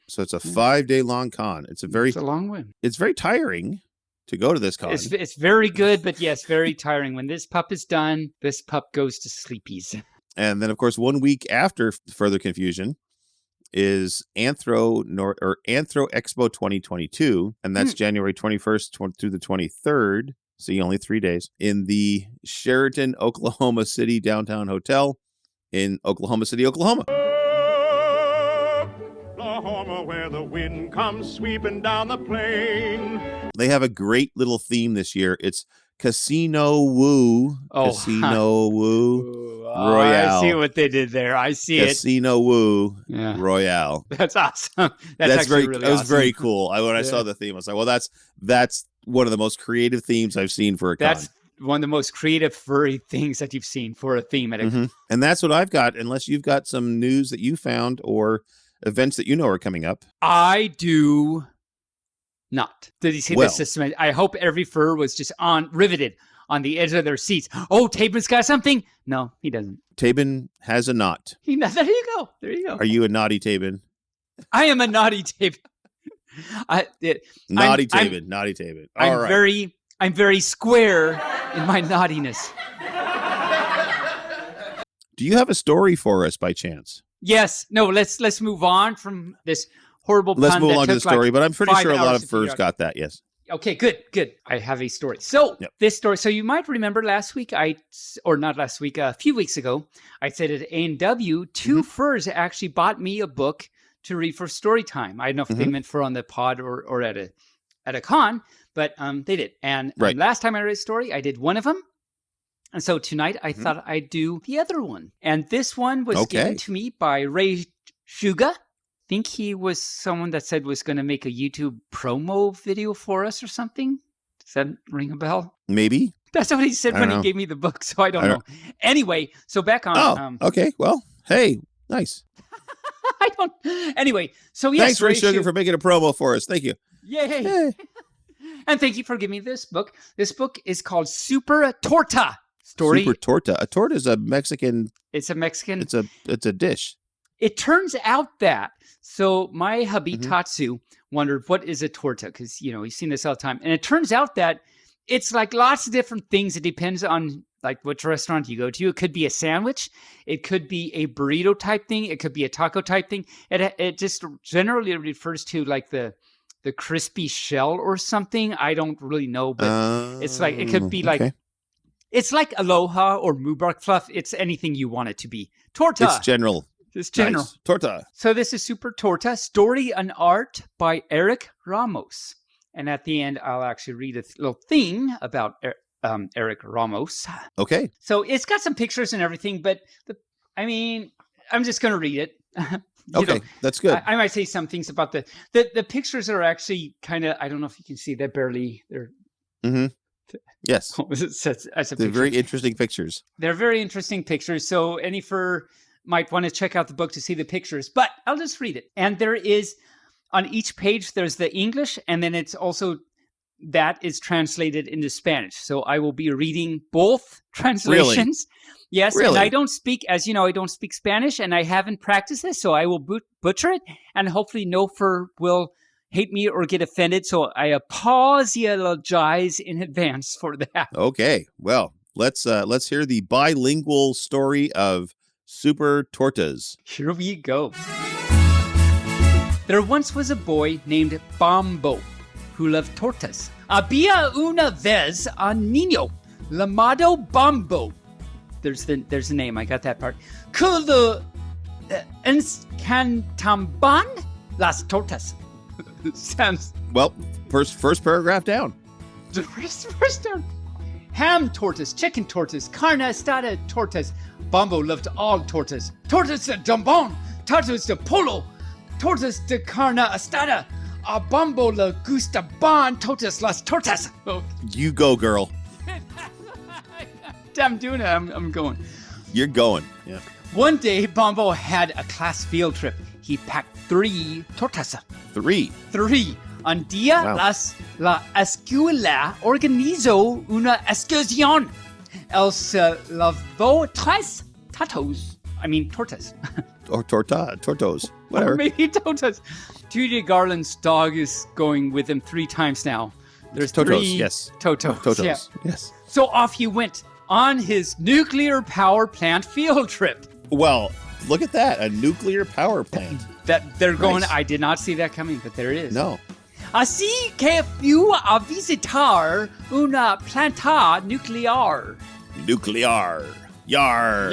so it's a 5 day long con. It's a long way. It's very tiring to go to this con. It's very good, but yes, very tiring. When this pup is done, this pup goes to sleepies. And then, of course, 1 week after Further Confusion is Anthro Expo 2022, and that's January 21st through the 23rd. See, only 3 days in the Sheraton Oklahoma City Downtown Hotel in Oklahoma City, Oklahoma. Oklahoma, where the wind comes sweeping down the plain. They have a great little theme this year. It's Casino Woo. Casino Woo. Royale. I see what they did there. I see Casino Woo Royale. That's awesome. That's very really It was awesome. very cool. When I saw the theme, I was like, well, that's one of the most creative themes I've seen for a con. That's one of the most creative furry things that you've seen for a theme at a And that's what I've got, unless you've got some news that you found or events that are coming up. I do not. Did you see the system? I hope every fur was just riveted on the edge of their seats. Oh, Taebyn's got something? No, he doesn't. Taebyn has a knot. There you go. Are you a naughty Taebyn? I am a naughty Taebyn. Naughty Taebyn. All right. I'm very square in my naughtiness. Do you have a story for us by chance? Yes. No, let's move on from this horrible pun. Let's move on to the story, but I'm pretty sure a lot of furs got that, yes. Okay, good. I have a story. So This story, so you might remember last week, a few weeks ago, I said at A&W, two furs actually bought me a book to read for story time. I don't know if they meant for on the pod or at a con, but they did. And last time I read a story, I did one of them. And so tonight I thought I'd do the other one. And this one was given to me by Ray Shuga. I think he was someone that said was going to make a YouTube promo video for us or something. Does that ring a bell? Maybe. That's what he said when he gave me the book, so I don't know. Anyway, so back on. Okay. Well, hey, nice. Anyway, so yes. Thanks, Ray Sugar, for making a promo for us. Thank you. Yay. And thank you for giving me this book. This book is called Super Torta. Super Torta. A torta is a Mexican. It's a Mexican. It's a dish. It turns out that. So my hubby Tatsu wondered, what is a torta? Because, he's seen this all the time. And it turns out that it's like lots of different things. It depends on like which restaurant you go to. It could be a sandwich. It could be a burrito type thing. It could be a taco type thing. It just generally refers to like the crispy shell or something. I don't really know, but it's like, it could be like, it's like Aloha or Moobarkfluff. It's anything you want it to be. Torta. It's general. It's general. Nice. Torta. So this is Super Torta, Story and Art by Eric Ramos. And at the end, I'll actually read a little thing about Eric Ramos. Okay. So it's got some pictures and everything, but I'm just going to read it. Okay, that's good. I might say some things about the pictures are actually kind of, I don't know if you can see, they're. Yes. They're very interesting pictures. They're very interesting pictures. So any fur might want to check out the book to see the pictures, but I'll just read it. And there is, on each page, there's the English, and then it's also, that is translated into Spanish. So I will be reading both translations. Really? Yes, really? And I don't speak, as you know, I don't speak Spanish, and I haven't practiced this, so I will butcher it, and hopefully no fur will hate me or get offended, so I apologize in advance for that. Okay, well, let's hear the bilingual story of Super Tortas. Here we go. There once was a boy named Bombo who loved tortas. Había una vez a niño llamado Bombo. There's the name. I got that part. Que le encantaban las tortas. Sounds well. First paragraph down. First down. Ham tortas, chicken tortas, carne asada tortas. Bombo loved all tortas. Tortas de jambon, tortas de polo, tortas de carne asada. A Bombo le gustaban todas las tortas. Oh. You go, girl. I'm doing it. I'm going. You're going. Yeah. One day, Bombo had a class field trip. He packed 3 tortas. 3. Un día la escuela organizó una excursión. Él se lavó 3 tortas. Or tortos. Whatever. Or maybe tortas. Judy Garland's dog is going with him 3 times now. There's Totos, 3 yes. Totos. Yeah. Yes. So off he went on his nuclear power plant field trip. Well, look at that. A nuclear power plant. That they're going, nice. I did not see that coming, but there it is. No. Así que fui a visitar una planta nuclear. Nuclear. Yar.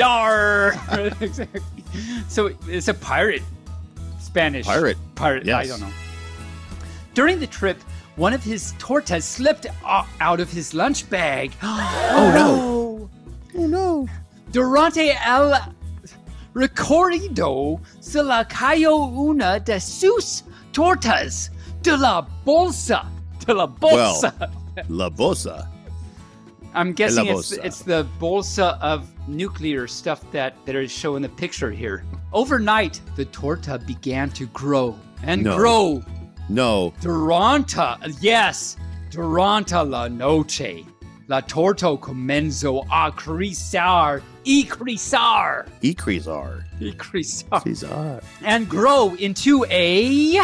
Exactly. So it's a pirate. Spanish. Pirate. Yes. I don't know. During the trip, one of his tortas slipped out of his lunch bag. Oh no. Durante el recorrido se le cayó una de sus tortas de la bolsa. Well, la bolsa. I'm guessing it's the bolsa of nuclear stuff that is shown in the picture here. Overnight, the torta began to grow and grow. No. Durante la noche, la torta comenzó a crecer y crecer. And grow into a...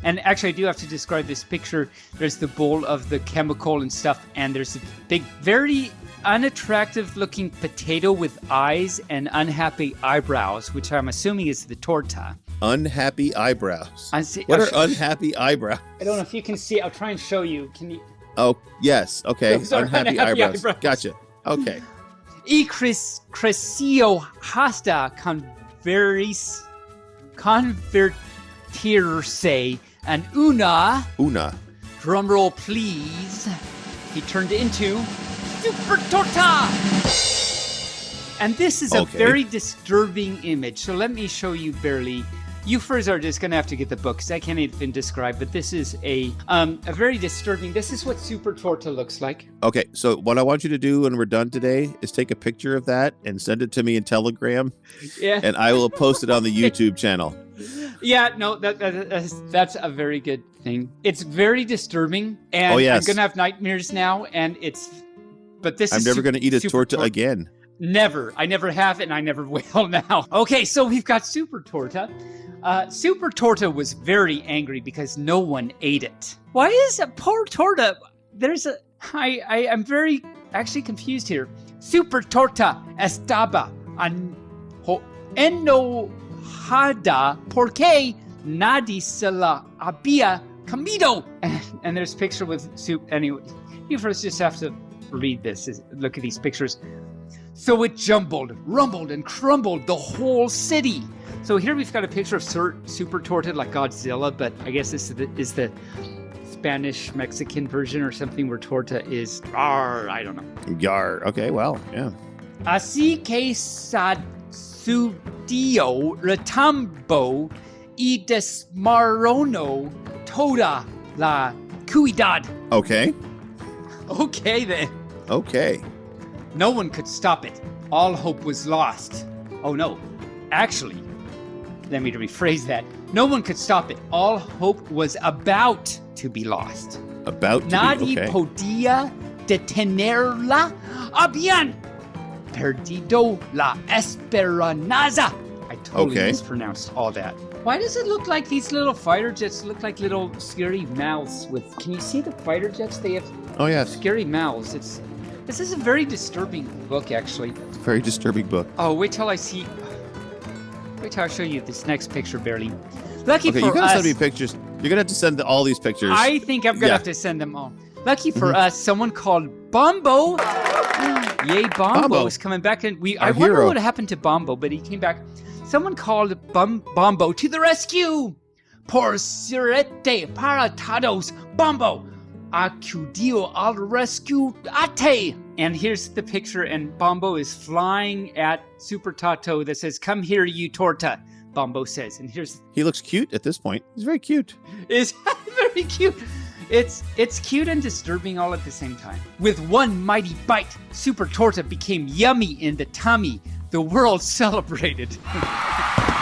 And actually, I do have to describe this picture. There's the bowl of the chemical and stuff, and there's a big, very unattractive-looking potato with eyes and unhappy eyebrows, which I'm assuming is the torta. Unhappy eyebrows. What are unhappy eyebrows? I don't know if you can see. I'll try and show you. Can you? Oh, yes. Okay. Unhappy eyebrows. Gotcha. Okay. E crescio hasta convertirse and una, drumroll please, he turned into Super Torta. And this is a very disturbing image. So let me show you barely. You furs are just going to have to get the book because I can't even describe, but this is a very disturbing. This is what Super Torta looks like. Okay, so what I want you to do when we're done today is take a picture of that and send it to me in Telegram. Yeah. And I will post it on the YouTube channel. Yeah, no, that's a very good thing. It's very disturbing, and I'm going to have nightmares now, and I'm never going to eat a torta again. Never. I never have, and I never will now. Okay, so we've got Super Torta. Super Torta was very angry because no one ate it. Why is a poor Torta? I'm very actually confused here. Super Torta estaba enojada porque nadie se la había comido. And there's a picture with soup. Anyway, you first just have to read this. Look at these pictures. So it jumbled, rumbled, and crumbled the whole city. So here we've got a picture of Super Torta like Godzilla, but I guess this is the Spanish-Mexican version or something where Torta is Yar. I don't know. Yar. Okay, well, yeah. Así que sucedió retambo y desmoronó toda la ciudad. Okay. Okay, then. Okay. No one could stop it. All hope was lost. Oh, no. Actually, let me rephrase that. No one could stop it. All hope was about to be lost. Nadie podía detenerla. Habían perdido la esperanza. I totally mispronounced all that. Why does it look like these little fighter jets look like little scary mouths with... Can you see the fighter jets? They have scary mouths. This is a very disturbing book, actually. It's a very disturbing book. Oh, wait till I show you this next picture, barely. Lucky for us... Okay, you're going to send me pictures. You're going to have to send all these pictures. I think I'm going to have to send them all. Lucky for us, someone called Bombo. Yay, Bombo is coming back. And I wonder what happened to Bombo, but he came back. Someone called Bombo to the rescue. Por surete para todos, Bombo. Acudió al rescate. And here's the picture, and Bombo is flying at Super Tato that says, "Come here, you Torta," Bombo says. And he looks cute at this point. He's very cute. It's very cute. It's cute and disturbing all at the same time. With one mighty bite, Super Torta became yummy in the tummy. The world celebrated.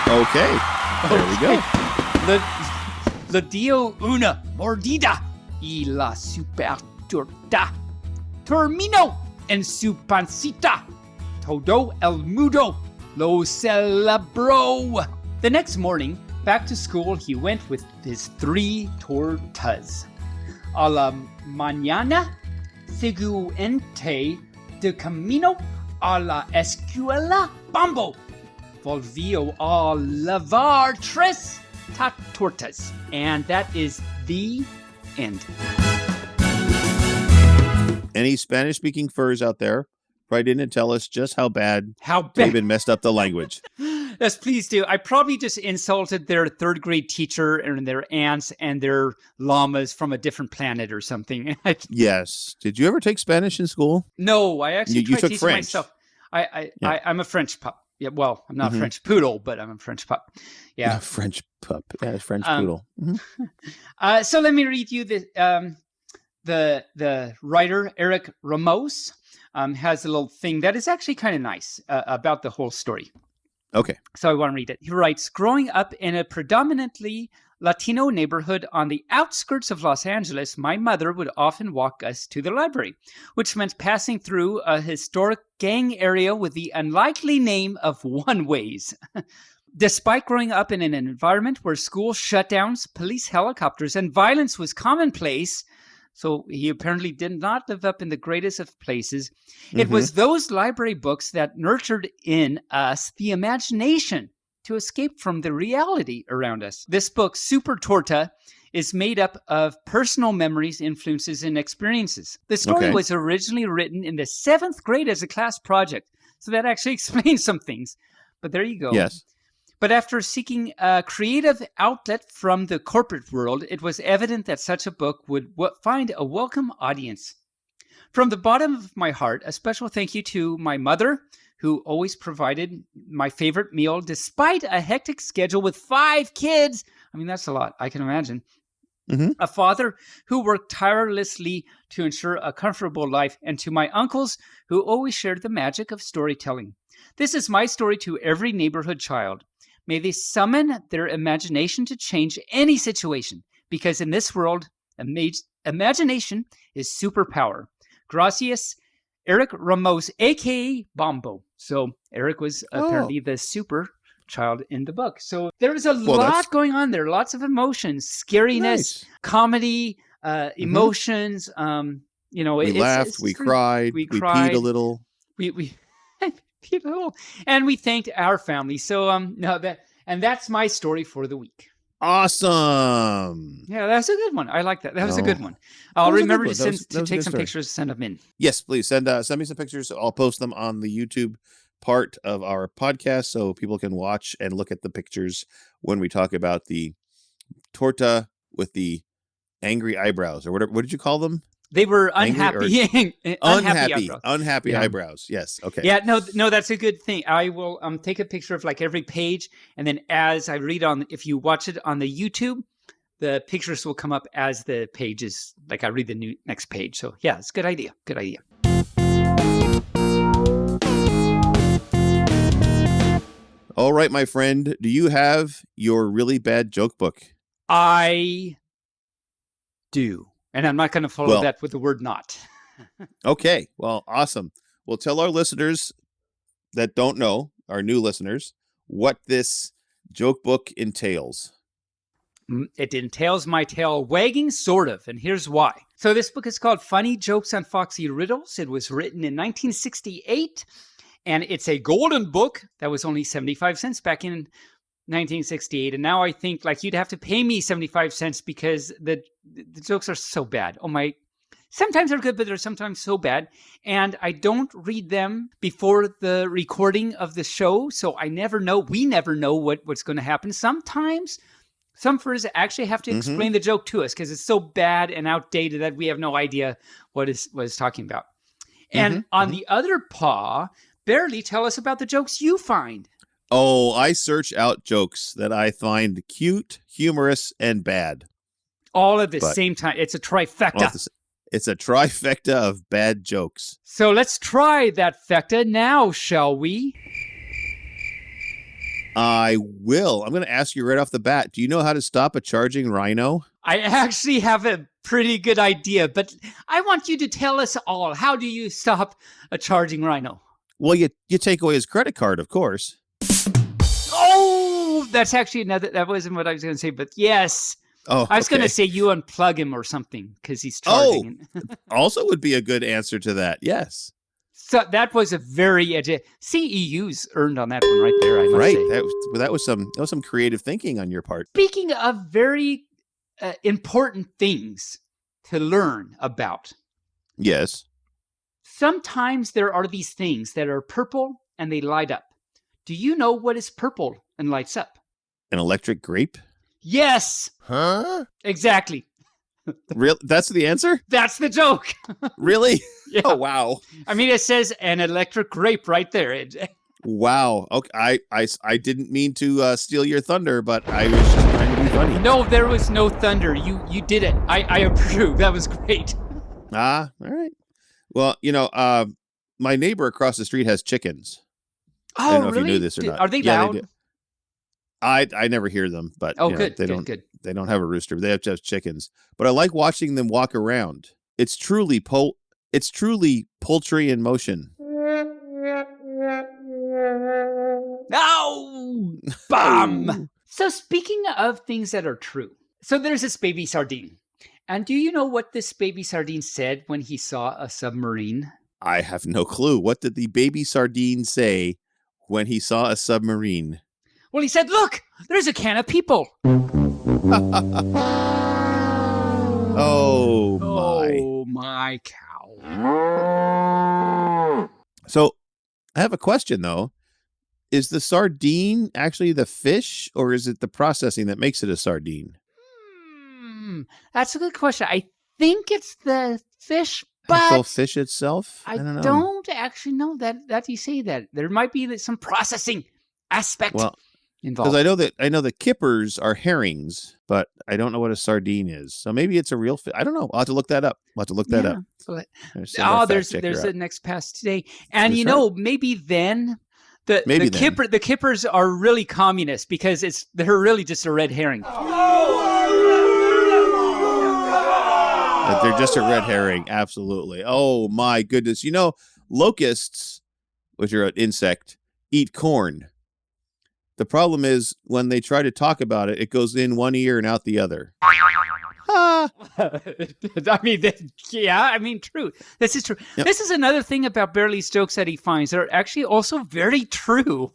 Okay. There we go. Le dio una mordida. Y la super torta terminó en su pancita. Todo el mundo lo celebró. The next morning, back to school, he went with his 3 tortas. A la mañana siguiente de camino a la escuela, Bombo volvió a lavar 3 tortas. And that is the end. Any Spanish-speaking furs out there, write in and tell us just how bad Taebyn messed up the language. Yes, please do. I probably just insulted their 3rd grade teacher and their aunts and their llamas from a different planet or something. Yes. Did you ever take Spanish in school? No, I actually you took teaching French. myself. I'm a French pup. Yeah, well, I'm not a French poodle, but I'm a French pup. Yeah, French pup. Yeah, French poodle. So let me read you the writer Eric Ramos has a little thing that is actually kind of nice about the whole story. Okay. So I want to read it. He writes, growing up in a predominantly Latino neighborhood on the outskirts of Los Angeles, my mother would often walk us to the library, which meant passing through a historic gang area with the unlikely name of One Ways. Despite growing up in an environment where school shutdowns, police helicopters, and violence was commonplace, so he apparently did not live up in the greatest of places. It was those library books that nurtured in us the imagination to escape from the reality around us. This book, Super Torta, is made up of personal memories, influences, and experiences. The story was originally written in the 7th grade as a class project, so that actually explains some things. But there you go. Yes. But after seeking a creative outlet from the corporate world, it was evident that such a book would find a welcome audience. From the bottom of my heart, a special thank you to my mother, who always provided my favorite meal despite a hectic schedule with 5 kids. I mean, that's a lot, I can imagine. Mm-hmm. A father who worked tirelessly to ensure a comfortable life, and to my uncles who always shared the magic of storytelling. This is my story to every neighborhood child. May they summon their imagination to change any situation, because in this world, imagination is superpower. Gracias, Eric Ramos, a.k.a. Bombo. So Eric was apparently the super child in the book. So there's a lot going on there. Lots of emotions, scariness, comedy, emotions. We laughed, we cried, we peed a little. We peed a little, and we thanked our family. So that's my story for the week. Awesome. Yeah, that's a good one. I like that. That was a good one. I'll remember to take some pictures, send them in. Yes, please send me some pictures. I'll post them on the YouTube part of our podcast so people can watch and look at the pictures when we talk about the Torta with the angry eyebrows, or whatever. What did you call them? They were unhappy. Unhappy eyebrows. Yes. Okay. Yeah. No, that's a good thing. I will take a picture of like every page, and then as I read on, if you watch it on the YouTube, the pictures will come up as the pages. Like I read the next page. So yeah, it's a good idea. Good idea. All right, my friend. Do you have your really bad joke book? I do. And I'm not going to follow that with the word not. Okay. Well, awesome. We'll tell our listeners that don't know, our new listeners, what this joke book entails. It entails my tail wagging, sort of, and here's why. So this book is called Funny Jokes on Foxy Riddles. It was written in 1968, and it's a golden book that was only 75 cents back in 1968, and now I think like you'd have to pay me 75 cents because the jokes are so bad. Sometimes they're good, but they're sometimes so bad, and I don't read them before the recording of the show, so we never know what's going to happen. Sometimes some furs actually have to explain the joke to us because it's so bad and outdated that we have no idea what it's talking about. And on the other paw, barely tell us about the jokes you find. Oh, I search out jokes that I find cute, humorous, and bad. All at the same time. It's a trifecta. It's a trifecta of bad jokes. So let's try that fecta now, shall we? I will. I'm going to ask you right off the bat. Do you know how to stop a charging rhino? I actually have a pretty good idea, but I want you to tell us all. How do you stop a charging rhino? Well, you take away his credit card, of course. Oh, that's actually that wasn't what I was going to say, but yes. Oh, I was going to say you unplug him or something because he's charging. Also would be a good answer to that. Yes. So that was a very CEUs earned on that one right there. I must say. That was some creative thinking on your part. Speaking of very important things to learn about. Yes. Sometimes there are these things that are purple and they light up. Do you know what is purple and lights up? An electric grape? Yes. Huh? Exactly. Real? That's the answer? That's the joke. Really? Yeah. Oh, wow. I mean, it says an electric grape right there. Wow. Okay. I didn't mean to steal your thunder, but I was just trying to be funny. No, there was no thunder. You did it. I approve. That was great. All right. Well, my neighbor across the street has chickens. Oh, I don't know really? if you knew this or not. Are they loud? I never hear them, but good. They don't have a rooster. But they have just chickens. But I like watching them walk around. It's truly poultry in motion. Ow! Bum! So speaking of things that are true, so there's this baby sardine. And do you know what this baby sardine said when he saw a submarine? I have no clue. What did the baby sardine say when he saw a submarine? Well, he said, look, there's a can of people. Oh my cow. So I have a question, though. Is the sardine actually the fish, or is it the processing that makes it a sardine? That's a good question. I think it's the fish, but actual fish itself? I don't actually know that you say that. There might be some processing aspect involved. Because I know the kippers are herrings, but I don't know what a sardine is. So maybe it's a real fish. I don't know. I'll have to look that up. But, there's the next pass today. And maybe then the kippers are really communist because they're really just a red herring. They're just a red herring. Absolutely. Oh my goodness. Locusts, which are an insect, eat corn. The problem is when they try to talk about it, it goes in one ear and out the other. True. This is true. Yep. This is another thing about Burley's jokes that he finds. They're actually also very true.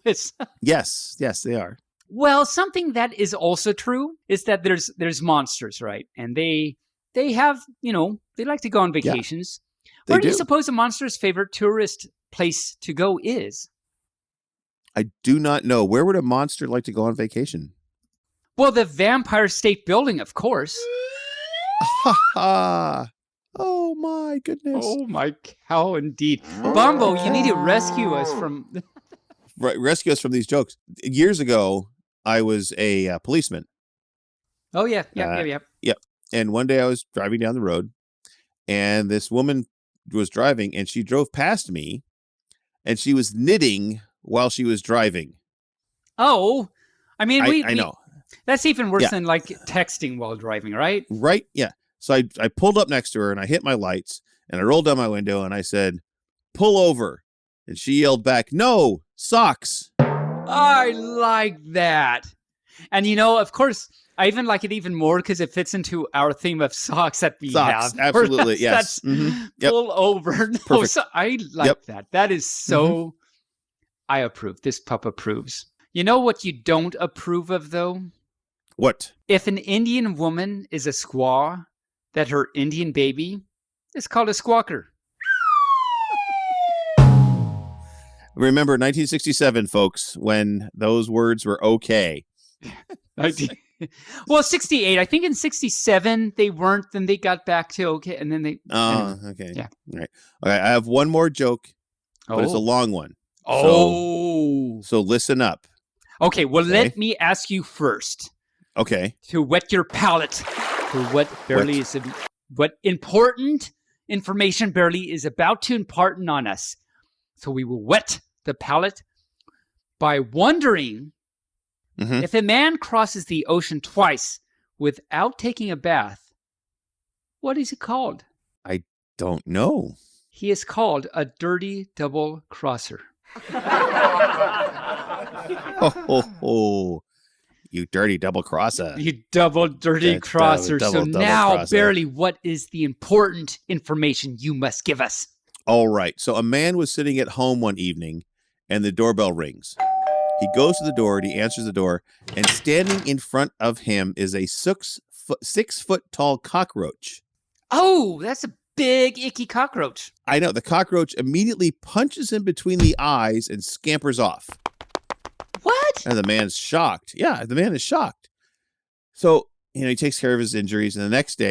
Yes, they are. Well, something that is also true is that there's monsters, right? And they have, they like to go on vacations. Yeah, where do you suppose a monster's favorite tourist place to go is? I do not know. Where would a monster like to go on vacation? Well, the Vampire State Building, of course. Oh my goodness. Oh my cow, indeed. Bombo, you need to rescue us from... rescue us from these jokes. Years ago, I was a policeman. Oh, yeah. Yep. And one day I was driving down the road, and this woman was driving, and she drove past me, and she was knitting while she was driving. Oh, I mean, I know. That's even worse than like texting while driving, right? Right. Yeah. So I pulled up next to her and I hit my lights and I rolled down my window and I said, pull over. And she yelled back, no, socks. I like that. And of course, I even like it even more because it fits into our theme of socks that we have. Absolutely. Yes. That's pull over. No, so I like that. That is so... I approve. This pup approves. You know what you don't approve of, though? What? If an Indian woman is a squaw, that her Indian baby is called a squawker. Remember 1967, folks, when those words were okay. Well, 68. I think in 67 they weren't. Then they got back to okay, and then they. Okay. Yeah. All right. Okay. I have one more joke, but it's a long one. So listen up. Okay. Well, let me ask you first. Okay. To whet your palate for what important information Burley is about to impart on us. So we will whet the palate by wondering if a man crosses the ocean twice without taking a bath, what is he called? I don't know. He is called a dirty double crosser. You dirty double crosser. You dirty crosser. So now, Burley, what is the important information you must give us? All right. So a man was sitting at home one evening and the doorbell rings. He goes to the door and he answers the door, and standing in front of him is a 6 foot tall cockroach. Oh, that's a big, icky cockroach. I know. The cockroach immediately punches him between the eyes and scampers off. What? And the man's shocked. Yeah, the man is shocked. So, he takes care of his injuries. And the next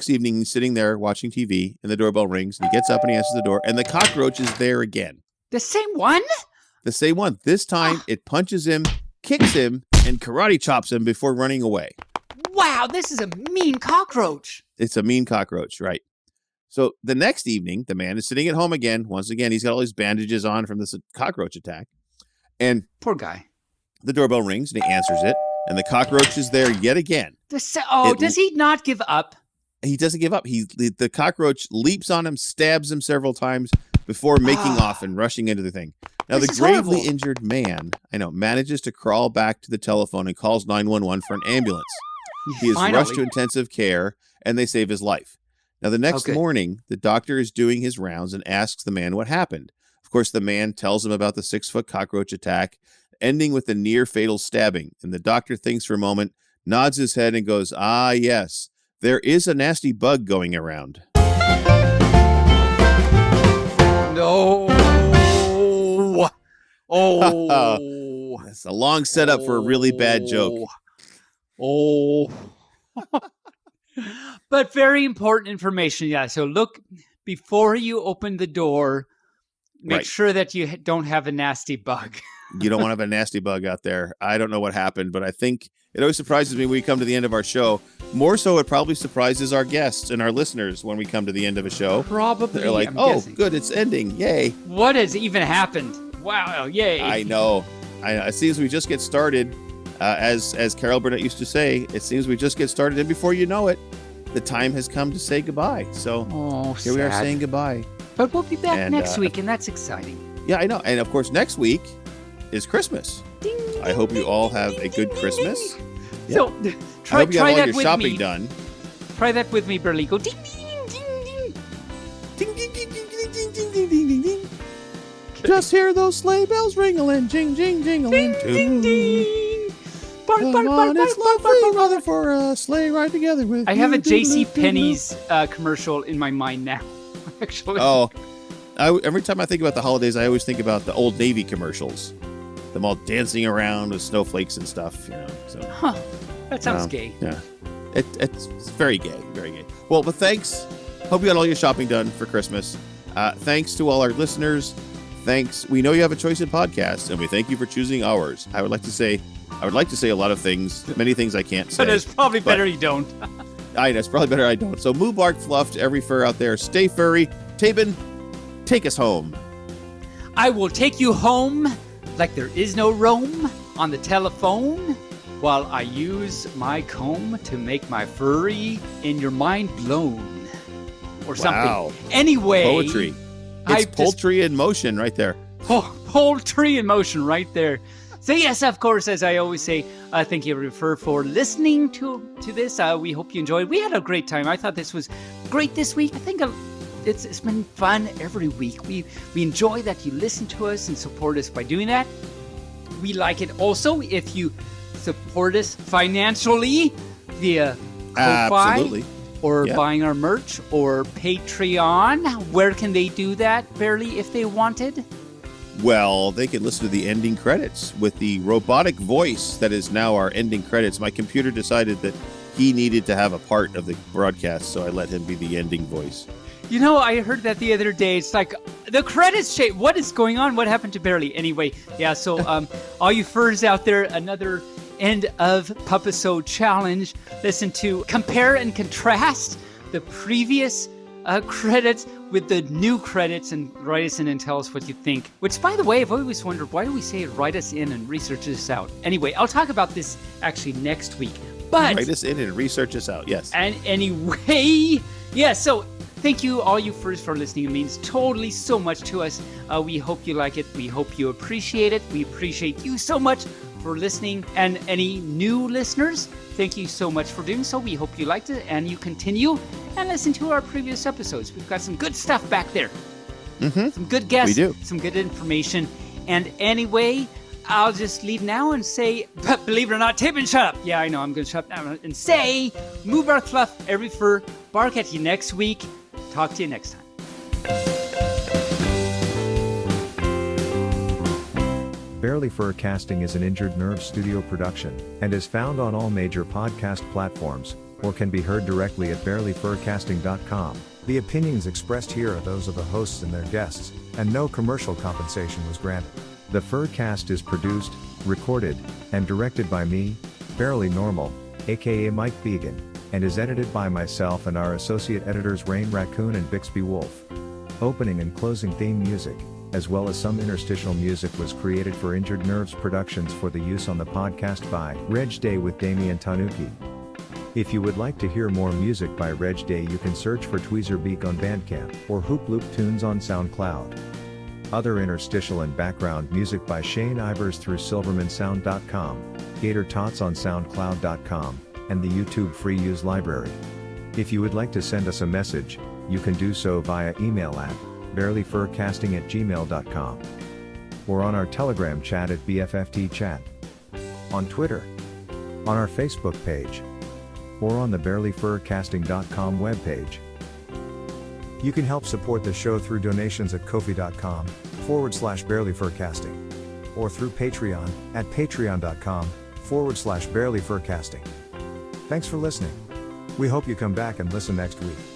evening, he's sitting there watching TV and the doorbell rings. And he gets up and he answers the door. And the cockroach is there again. The same one? The same one. This time, it punches him, kicks him, and karate chops him before running away. Wow, this is a mean cockroach. It's a mean cockroach, right? So the next evening, the man is sitting at home again. Once again, he's got all these bandages on from this cockroach attack. And poor guy. The doorbell rings and he answers it. And the cockroach is there yet again. Does he not give up? He doesn't give up. The cockroach leaps on him, stabs him several times before making off and rushing into the thing. Now, the gravely injured man, manages to crawl back to the telephone and calls 911 for an ambulance. He is rushed to intensive care and they save his life. Now, the next morning, the doctor is doing his rounds and asks the man what happened. Of course, the man tells him about the 6 foot cockroach attack ending with a near-fatal stabbing. And the doctor thinks for a moment, nods his head, and goes, "Ah, yes, there is a nasty bug going around." No. Oh. That's a long setup for a really bad joke. Oh. But very important information. Yeah. So look, before you open the door, make sure that you don't have a nasty bug. You don't want to have a nasty bug out there. I don't know what happened, but I think it always surprises me when we come to the end of our show. More so, it probably surprises our guests and our listeners when we come to the end of a show. Probably. They're like, good, it's ending. Yay. What has even happened? Wow, yay. I know. It seems we just get started. As Carol Burnett used to say, it seems we just get started, and before you know it, the time has come to say goodbye. So here we are saying goodbye. But we'll be back next week, and that's exciting. Yeah, I know. And of course, next week is Christmas. Ding, I hope you all have a good Christmas. Yeah. So try I hope you have all that your with shopping me. done. Try that with me, Burley. Go ding, ding, ding, ding. Ding, ding, ding, ding, ding, ding, ding, ding, ding, ding. Just hear those sleigh bells ring-a-ling, jing, jing, jing-a-ling, ding, ding, ding. Bark, Come bark, on, bark, it's bark, lovely bark, weather for a sleigh ride together with I have a you. J.C. Penney's commercial in my mind now, actually. Oh, every time I think about the holidays, I always think about the Old Navy commercials. Them all dancing around with snowflakes and stuff, So, that sounds gay. Yeah, it's very gay, very gay. Well, but thanks. Hope you got all your shopping done for Christmas. Thanks to all our listeners. Thanks. We know you have a choice in podcasts, and we thank you for choosing ours. I would like to say a lot of things, many things I can't say. But it's probably better you don't. It's probably better I don't. So Moobarkfluff to every fur out there. Stay furry. Taebyn, take us home. I will take you home like there is no Rome on the telephone while I use my comb to make my furry in your mind blown or something. Wow. Anyway. Poetry. It's poultry in motion right there. Poultry in motion right there. So yes, of course, as I always say, thank you for listening to this. We hope you enjoyed. We had a great time. I thought this was great this week. I think it's been fun every week. We enjoy that you listen to us and support us by doing that. We like it also if you support us financially via Ko-Fi. Absolutely. Or buying our merch, or Patreon. Where can they do that, Barely, if they wanted? Well, they can listen to the ending credits with the robotic voice that is now our ending credits. My computer decided that he needed to have a part of the broadcast, so I let him be the ending voice. I heard that the other day. It's like, the credits change. What is going on? What happened to Barely? Anyway, so all you furs out there, another end of Pupisode challenge. Listen to compare and contrast the previous credits with the new credits and write us in and tell us what you think. Which, by the way, I've always wondered, why do we say write us in and research this out? Anyway, I'll talk about this actually next week. But write us in and research us out, yes. And anyway, so thank you, all you furs, for listening. It means totally so much to us. We hope you like it. We hope you appreciate it. We appreciate you so much for listening. And any new listeners, thank you so much for doing so. We hope you liked it and you continue and listen to our previous episodes. We've got some good stuff back there. Mm-hmm. Some good guests. We do. Some good information. And anyway, I'll just leave now and say, but believe it or not, Taebyn, shut up. Yeah, I know, I'm going to shut up now and say, Moobarkfluff, every fur, bark at you next week. Talk to you next time. Barely Furcasting is an Injured Nerve studio production, and is found on all major podcast platforms, or can be heard directly at barelyfurcasting.com. The opinions expressed here are those of the hosts and their guests, and no commercial compensation was granted. The Furcast is produced, recorded, and directed by me, Barely Normal, aka Mike Vegan, and is edited by myself and our associate editors Rain Raccoon and Bixby Wolf. Opening and closing theme music, as well as some interstitial music, was created for Injured Nerves Productions for the use on the podcast by Reg Day with Damian Tanuki. If you would like to hear more music by Reg Day, you can search for Tweezerbeak on Bandcamp, or Hoop Loop Tunes on SoundCloud. Other interstitial and background music by Shane Ivers through silvermansound.com, Gator Tots on soundcloud.com, and the YouTube Free Use Library. If you would like to send us a message, you can do so via email at barelyfurcasting@gmail.com. or on our Telegram chat at BFFT Chat, on Twitter, on our Facebook page, or on the barelyfurcasting.com webpage. You can help support the show through donations at kofi.com/barelyfurcasting, or through Patreon at patreon.com/barelyfurcasting. Thanks for listening. We hope you come back and listen next week.